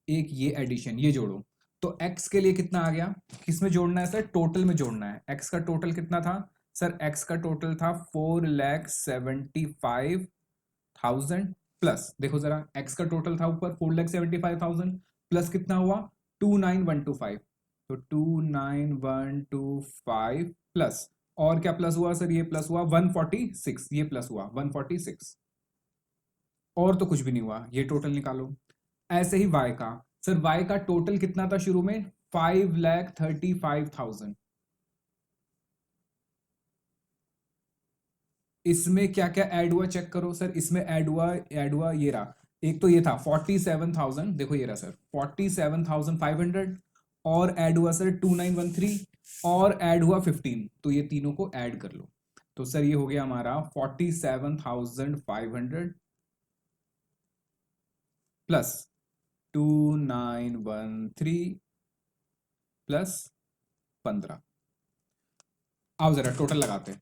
एक ये एडिशन, ये जोड़ो। तो x के लिए कितना आ गया, किसमें जोड़ना है सर, टोटल में जोड़ना है। x का टोटल कितना था सर, x का टोटल था 4,75,000 प्लस, देखो जरा x का टोटल था ऊपर 4,75,000 प्लस कितना हुआ 29,125। तो 29,125 प्लस, और क्या प्लस हुआ सर, ये प्लस हुआ 146, ये प्लस हुआ 146, और तो कुछ भी नहीं हुआ। ये टोटल निकालो। ऐसे ही y का, सर y का टोटल कितना था शुरू में, 5,35,000। इसमें क्या क्या ऐड हुआ चेक करो सर, इसमें ऐड हुआ ये रहा। एक तो ये था 47,000, देखो ये रहा सर 47,500, और ऐड हुआ सर 2913, और ऐड हुआ 15। तो ये तीनों को ऐड कर लो। तो सर ये हो गया हमारा 47,500 प्लस 2913 प्लस 15। आओ जरा टोटल लगाते हैं।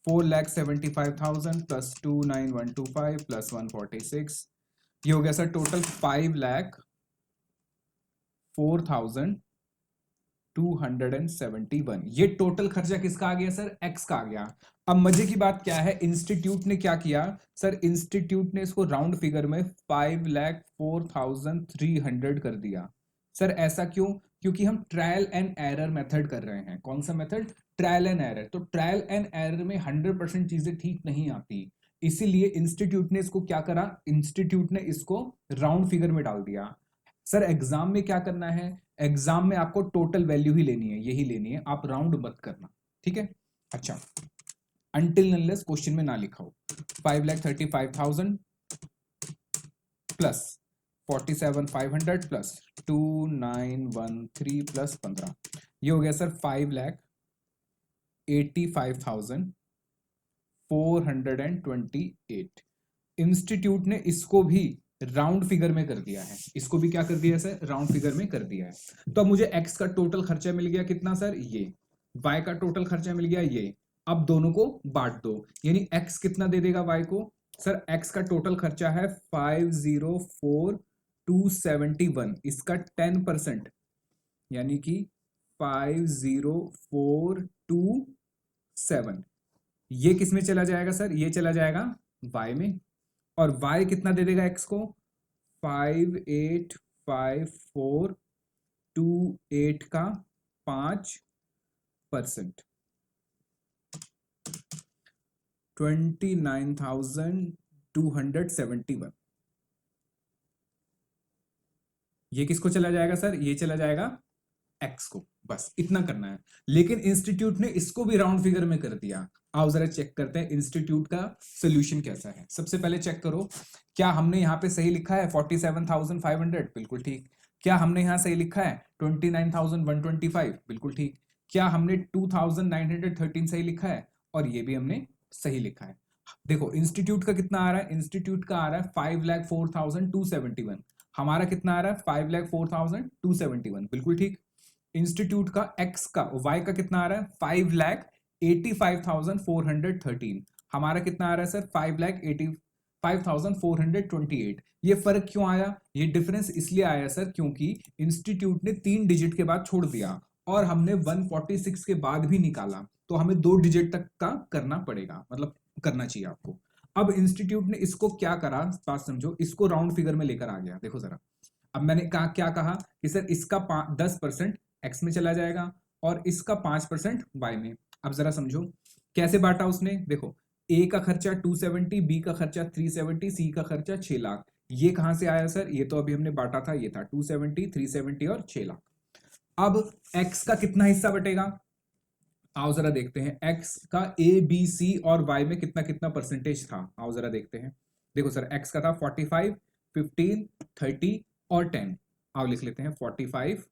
4,75,000 प्लस 29,125 प्लस 146, ये हो गया सर टोटल 5,00,000 4,271। ये टोटल खर्चा किसका आ गया सर? एक्स का आ गया। अब मजे की बात क्या है, इंस्टीट्यूट ने क्या किया सर? इंस्टीट्यूट ने इसको राउंड फिगर में 5,04,300 कर दिया। सर ऐसा क्यों? क्योंकि हम ट्रायल एंड एरर मेथड कर रहे हैं। कौन सा मेथड? Trial and error. तो ट्रायल एंड एरर में 100% चीजें ठीक नहीं आती, इसीलिए इंस्टीट्यूट ने इसको क्या करा? इंस्टीट्यूट ने इसको राउंड फिगर में डाल दिया। सर एग्जाम में क्या करना है? एग्जाम में आपको टोटल वैल्यू ही लेनी है, यही लेनी है, आप राउंड मत करना, ठीक है? अच्छा, अनटिल अनलेस क्वेश्चन में ना लिखा हो। 5,35,000 प्लस 47,500 प्लस 2,913 प्लस 15, ये हो गया सर 5,85,428। इंस्टीट्यूट ने इसको भी राउंड फिगर में कर दिया है, इसको भी क्या कर दिया है सर? राउंड फिगर में कर दिया है। तो अब मुझे एक्स का टोटल खर्चा मिल गया कितना सर? ये। वाई का टोटल खर्चा मिल गया ये। अब दोनों को बांट दो, यानी एक्स कितना दे देगा वाई को? सर एक्स का टोटल खर्चा है 5,04,271, इसका 10%, यानी कि 5,04,271 ये किस में चला जाएगा सर? ये चला जाएगा y में। और y कितना दे देगा x को? 5,854,28 का 5%, 29,271। ये किसको चला जाएगा सर? ये चला जाएगा x को। बस इतना करना है। लेकिन इंस्टीट्यूट ने इसको भी राउंड फिगर में कर दिया। आओ जरा चेक करते हैं इंस्टीट्यूट का सोल्यूशन कैसा है। सबसे पहले चेक करो, क्या हमने यहाँ पे सही लिखा है 47,500? बिल्कुल ठीक। क्या हमने यहाँ सही लिखा है 29,125? बिल्कुल ठीक। क्या हमने 2,913 सही लिखा है? और ये भी हमने सही लिखा है। देखो इंस्टीट्यूट का कितना आ रहा है? इंस्टीट्यूट का आ रहा है 5,04,271। हमारा कितना आ रहा है? 5,04,271। बिल्कुल ठीक। इंस्टीट्यूट का एक्स का वाई का कितना आ रहा है? 5,85,413। हमारा कितना आ रहा है सर? 5,85,428। ये फर्क क्यों आया? ये डिफरेंस इसलिए आया सर क्योंकि इंस्टीट्यूट ने 3 डिजिट के बाद छोड़ दिया और हमने 146 के बाद भी निकाला, तो हमें 2 डिजिट तक का करना पड़ेगा, मतलब करना चाहिए आपको। अब इंस्टीट्यूट ने इसको क्या करा, बात समझो, इसको राउंड फिगर में लेकर आ गया। देखो जरा, अब मैंने कहा क्या कहा कि सर इसका 10% एक्स में चला जाएगा और इसका 5% वाई में। अब जरा समझो कैसे बांटा उसने। देखो ए का खर्चा 270, बी का खर्चा 370, सी का खर्चा 6 लाख। ये कहां से आया सर? ये तो अभी हमने बांटा था, ये था 270, 370 और 6 लाख। अब एक्स का कितना हिस्सा बटेगा? आओ जरा देखते हैं एक्स का ए बी सी और वाई में कितना कितना परसेंटेज था। आओ जरा देखते हैं। देखो सर एक्स का था 45, 15, 30 और 10। आओ लिख लेते हैं 45।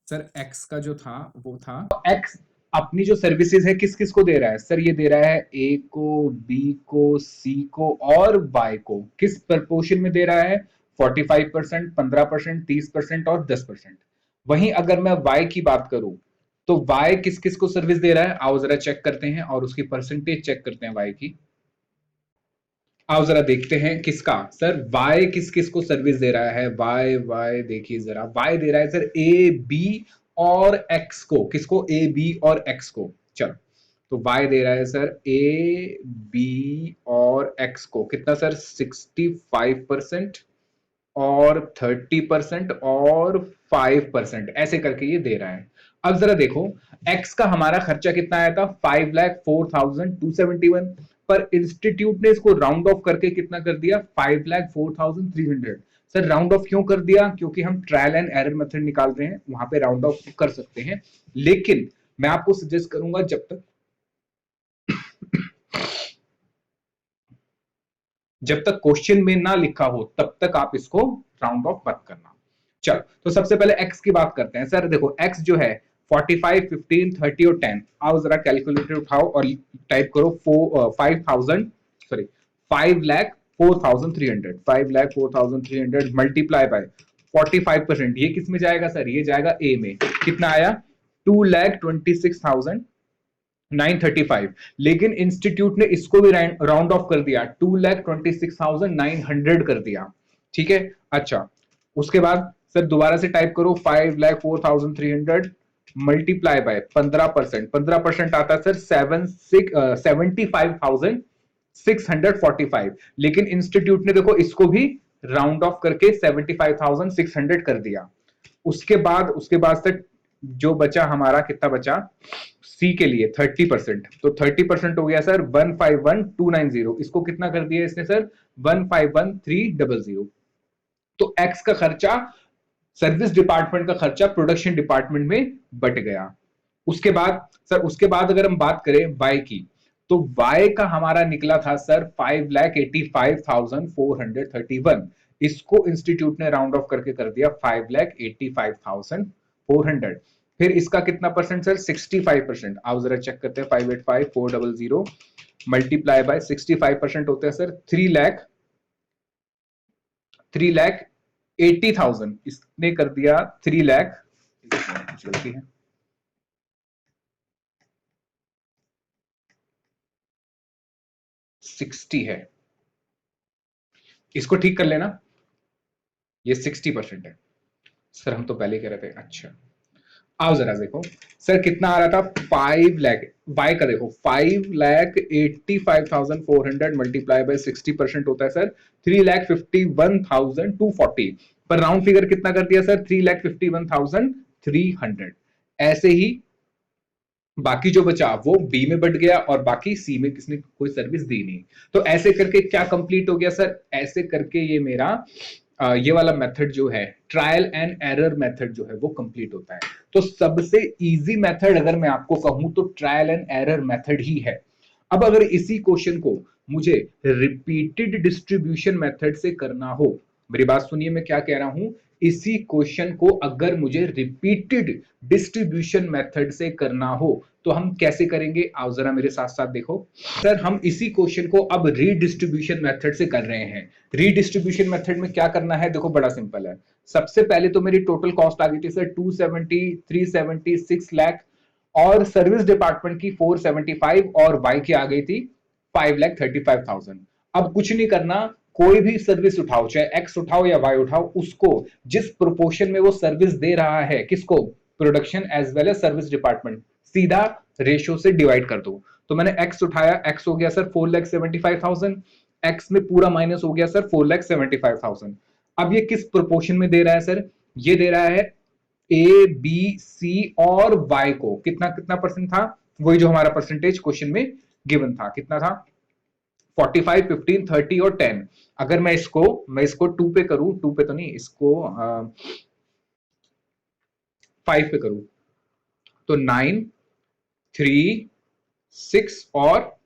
सर एक्स का जो था वो था, एक्स अपनी जो सर्विसेज है किस किस को दे रहा है सर? ये दे रहा है ए को, बी को, सी को और वाई को। किस प्रपोर्शन में दे रहा है? 45%, 15%, 30% और 10%। वहीं अगर मैं वाई की बात करूं तो वाई किस किस को सर्विस दे रहा है? आओ जरा चेक करते हैं और उसकी परसेंटेज चेक करते हैं वाई की। आओ जरा देखते हैं किसका सर y किस किस को सर्विस दे रहा है। y देखिए जरा, y दे रहा है सर a b और x को। किसको? a b और x को। चलो तो y दे रहा है सर a b और x को। कितना सर? 65% और 30% और 5%, ऐसे करके ये दे रहा है। अब जरा देखो x का हमारा खर्चा कितना आया था? 5,04,271, पर इंस्टीट्यूट ने इसको राउंड ऑफ करके कितना कर दिया? 5,04,300। सर राउंड ऑफ क्यों कर दिया? क्योंकि हम ट्रायल एंड एरर मेथड निकाल रहे हैं, वहां पे राउंड ऑफ कर सकते हैं। लेकिन मैं आपको सजेस्ट करूंगा जब तक क्वेश्चन में ना लिखा हो तब तक आप इसको राउंड ऑफ मत करना। चलो तो सबसे पहले x की बात करते हैं। सर देखो x जो है 45, 15, 30 और 10। आओ जरा कैलकुलेटर उठाओ और टाइप करो 5,04,300 मल्टीप्लाई बाय 45%। ये किस में जाएगा सर? ये जाएगा ए में। कितना आया? 2,26,935। लेकिन इंस्टीट्यूट ने इसको भी राउंड ऑफ कर दिया, 2,26,900 कर दिया। ठीक है। अच्छा उसके बाद सर दोबारा से टाइप करो 5,04,300 मल्टीप्लाई बाय 15%। 15% आता है सर 75,645। लेकिन इंस्टीट्यूट ने देखो इसको भी राउंड ऑफ करके 75,600 कर दिया। उसके बाद तक जो बचा हमारा, कितना बचा सी के लिए 30%, तो 30% हो गया सर 151,290। इसको कितना कर दिया इसने सर 151,300। तो एक्स का खर्चा, सर्विस डिपार्टमेंट का खर्चा प्रोडक्शन डिपार्टमेंट में बट गया। उसके बाद अगर हम बात करें वाई की, तो वाई का हमारा निकला था सर 5,85,431। इसको इंस्टीट्यूट ने राउंड ऑफ करके कर दिया 5,85,400। फिर इसका कितना परसेंट सर 65%। आओ जरा चेक करते हैं 5,85,400 मल्टीप्लाई बाय 65% होते हैं सर 3,80,000। इसने कर दिया 3,00,000, गलती है 60 है, इसको ठीक कर लेना, ये 60% है सर, हम तो पहले कह रहे थे। अच्छा आओ जरा देखो सर कितना आ रहा था 5,00,000। वाई का देखो 5,85,400 मल्टीप्लाई बाय 60% होता है सर 3,51,240। पर राउंड फिगर कितना कर दिया सर 3,51,300। ऐसे ही बाकी जो बचा वो बी में बढ़ गया और बाकी सी में किसने कोई सर्विस दी नहीं। तो ऐसे करके क्या कंप्लीट हो गया सर, ऐसे करके ये मेरा ये वाला मेथड जो है ट्रायल एंड एरर मेथड जो है वो कंप्लीट होता है। तो सबसे इजी मेथड अगर मैं आपको कहूं तो ट्रायल एंड एरर मेथड ही है। अब अगर इसी क्वेश्चन को मुझे रिपीटेड डिस्ट्रीब्यूशन मेथड से करना हो, मेरी बात सुनिए मैं क्या कह रहा हूं, इसी क्वेश्चन को अगर मुझे रिपीटेड डिस्ट्रीब्यूशन मेथड से करना हो तो हम कैसे करेंगे, आओ जरा मेरे साथ साथ देखो। सर हम इसी क्वेश्चन को अब रीडिस्ट्रीब्यूशन मेथड से कर रहे हैं। रीडिस्ट्रीब्यूशन मेथड में क्या करना है, देखो बड़ा सिंपल है। सबसे पहले तो मेरी टोटल कॉस्ट आ गई थी सर 270, 370, 6 लाख, और सर्विस डिपार्टमेंट की 475 और वाई की आ गई थी 5,35,000। अब कुछ नहीं करना, कोई भी सर्विस उठाओ, चाहे एक्स उठाओ या वाई उठाओ, उसको जिस प्रोपोर्शन में वो सर्विस दे रहा है, किसको, production as well as service department, सीधा रेशियो से डिवाइड कर दो। तो मैंने एक्स उठाया, एक्स हो गया सर 4,75,000, एक्स में पूरा माइनस हो गया सर 4,75,000। अब ये किस प्रोपोर्शन में दे रहा है सर, ये दे रहा है ए बी सी और वाई को कितना कितना परसेंट था, वही जो हमारा परसेंटेज क्वेश्चन में गिवन था, कितना था 45, 15, 30 और 10। अगर मैं इसको 2 पे करूं, 2 पे तो नहीं, इसको 5 पे करूं तो 9, 3, 6 और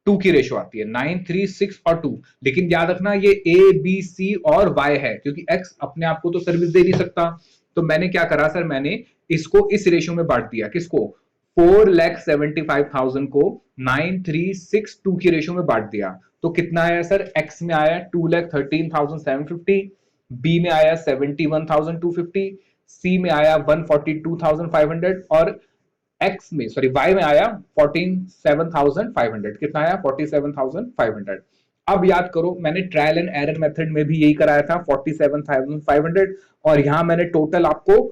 2 की रेशो आती है, 9, 3, 6 और 2। लेकिन याद रखना ये ए बी सी और वाई है, क्योंकि एक्स अपने आप को तो सर्विस दे नहीं सकता। तो मैंने क्या करा सर, मैंने इसको इस रेशो में बांट दिया, किसको, 4,75,000 को 9, 3, 6, 2 की रेशो में बांट दिया। तो कितना आया सर, एक्स में आया 2,13,750, बी में आया 71,250, सी में आया 142,500 और एक्स में सॉरी वाई में आया 47,500। कितना आया 47,500। अब याद करो मैंने ट्रायल एंड एरर मेथड में भी यही कराया था 47,500, और यहां मैंने टोटल आपको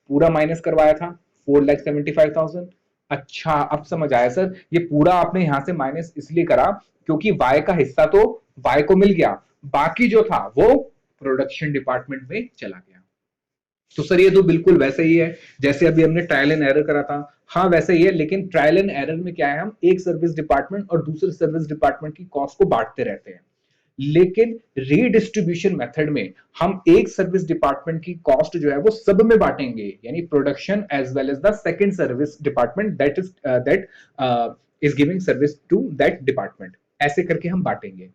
पूरा माइनस करवाया था 4,75,000। अच्छा अब समझ आया सर, ये पूरा आपने यहां से माइनस इसलिए करा क्योंकि वाई का हिस्सा तो वाई को मिल गया, बाकी जो था वो प्रोडक्शन डिपार्टमेंट में चला गया। तो सर ये तो बिल्कुल वैसे ही है जैसे अभी हमने ट्रायल एंड एरर करा था। हाँ वैसे ही है, लेकिन ट्रायल एंड एरर में क्या है, हम एक सर्विस डिपार्टमेंट और दूसरे सर्विस डिपार्टमेंट की कॉस्ट को बांटते रहते हैं। लेकिन रीडिस्ट्रीब्यूशन मेथड में हम एक सर्विस डिपार्टमेंट की कॉस्ट जो है वो सब में बांटेंगे, यानी production as well as the second service department that is giving service to that department, ऐसे करके हम बांटेंगे।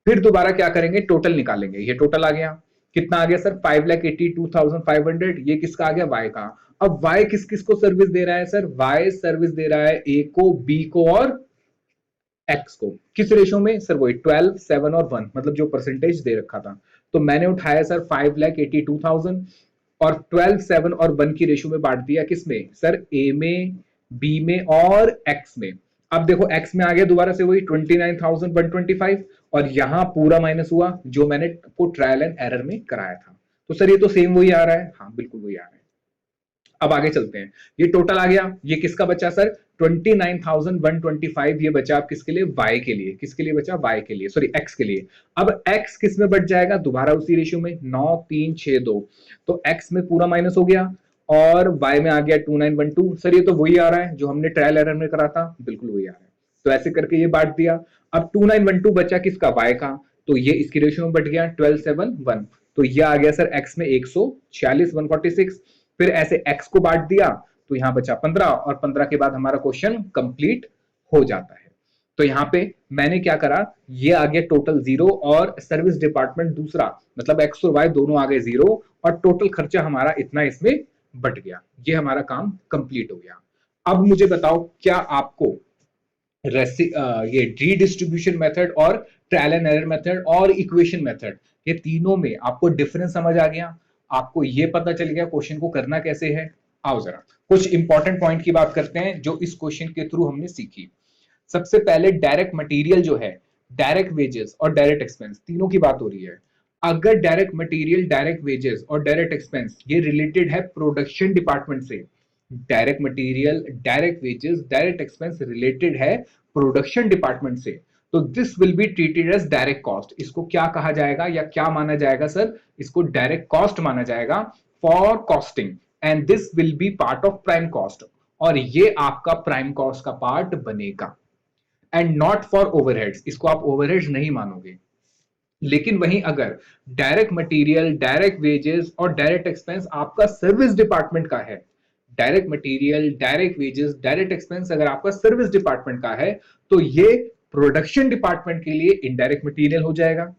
फिर दोबारा क्या करेंगे, टोटल निकालेंगे। ये टोटल आ गया, कितना आ गया सर 5,82,500। ये किसका आ गया, वाई का। अब वाई किस किस को सर्विस दे रहा है सर, वाई सर्विस दे रहा है ए को, बी को और एक्स को। किस रेशो में सर, वही 12, 7 और 1, मतलब जो परसेंटेज दे रखा था। तो मैंने उठाया सर 5,82,000 और 12, 7 और 1 की रेशो में बांट दिया, किसमें सर, ए में, बी में और एक्स में। अब देखो एक्स में आ गया दोबारा से वही 29,125, और यहां पूरा माइनस हुआ जो मैंने आपको ट्रायल एंड एरर में कराया था। तो सर ये तो सेम वही आ रहा है, हाँ बिल्कुल वही आ रहा है। अब आगे चलते हैं, ये टोटल आ गया, ये किसका बचा सर 29,125, ये बचा आप किसके लिए, y के लिए, किसके लिए बचा, y के लिए, सॉरी x के लिए। अब x किस में बच जाएगा, दोबारा उसी रेशियो में 9 3 6 2, तो x में पूरा माइनस हो गया और y में आ गया 2912। सर ये तो वही आ रहा है जो हमने ट्रायल एरर में करा था, बिल्कुल वही आ रहा है। तो ऐसे करके ये बांट दिया। अब 2912 बचा किसका, y का, तो ये इसकी रेशियो में बट गया 12 7 1, तो ये आ गया सर x में 146 146। फिर ऐसे x को बांट दिया तो यहां बचा 15 और 15 के बाद हमारा क्वेश्चन कंप्लीट हो जाता है। तो यहां पे मैंने क्या करा, ये आ गया टोटल जीरो और सर्विस डिपार्टमेंट दूसरा, मतलब एक्स और वाई दोनों आ गए जीरो और टोटल खर्चा हमारा इतना इसमें बट गया। ये हमारा काम कंप्लीट हो गया। अब मुझे बताओ क्या आपको ये रीडिस्ट्रीब्यूशन मेथड और ट्रायल एंड एरर मेथड और इक्वेशन मेथड, ये तीनों में आपको डिफरेंस समझ आ गया, आपको ये पता चल गया क्वेश्चन को करना कैसे है। आओ जरा कुछ इंपॉर्टेंट पॉइंट की बात करते हैं जो इस क्वेश्चन के थ्रू हमने सीखी। सबसे पहले डायरेक्ट मटेरियल जो है, डायरेक्ट वेजेस और डायरेक्ट एक्सपेंस तीनों की बात हो रही है। अगर डायरेक्ट मटेरियल, डायरेक्ट वेजेस और डायरेक्ट एक्सपेंस ये रिलेटेड है प्रोडक्शन डिपार्टमेंट से, direct material, direct wages, direct expense related है प्रोडक्शन डिपार्टमेंट से, तो this will be treated as direct cost. इसको क्या कहा जाएगा या क्या माना जाएगा सर, इसको डायरेक्ट कॉस्ट माना जाएगा for costing, and this will B part of prime cost, और ये आपका प्राइम कॉस्ट का पार्ट बनेगा, एंड नॉट फॉर ओवरहेड्स, इसको आप ओवरहेड्स नहीं मानोगे। लेकिन वहीं अगर डायरेक्ट मटेरियल, डायरेक्ट वेजेस और डायरेक्ट एक्सपेंस आपका सर्विस डिपार्टमेंट का है, direct material, direct wages, direct expense अगर आपका सर्विस डिपार्टमेंट का है, तो ये प्रोडक्शन डिपार्टमेंट के लिए इनडायरेक्ट मटेरियल हो जाएगा,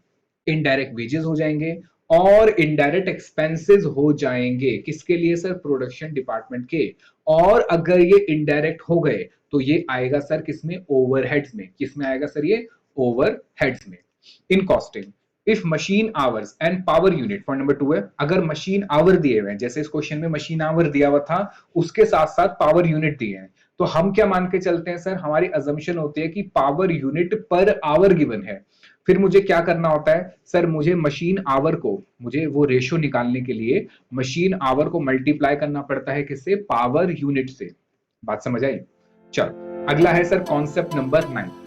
इनडायरेक्ट वेजेस हो जाएंगे और इनडायरेक्ट एक्सपेंसेस हो जाएंगे। किसके लिए सर, प्रोडक्शन डिपार्टमेंट के। और अगर ये इनडायरेक्ट हो गए तो ये आएगा सर किसमें, ओवरहेड्स में। किसमें आएगा सर, ये ओवरहेड्स में। In costing if machine hours and power unit, point number 2 है, अगर मशीन आवर दिए हुए हैं, जैसे इस क्वेश्चन में मशीन आवर दिया हुआ था, उसके साथ साथ पावर यूनिट दिए हैं, तो हम क्या मान के चलते हैं सर, हमारी अजम्पशन होती है कि power unit per hour given है। फिर मुझे क्या करना होता है सर, मुझे मशीन आवर को, मुझे वो रेशियो निकालने के लिए मशीन आवर को मल्टीप्लाई करना पड़ता है किससे, पावर यूनिट से। बात समझ आई। चल अगला है सर कॉन्सेप्ट नंबर 9।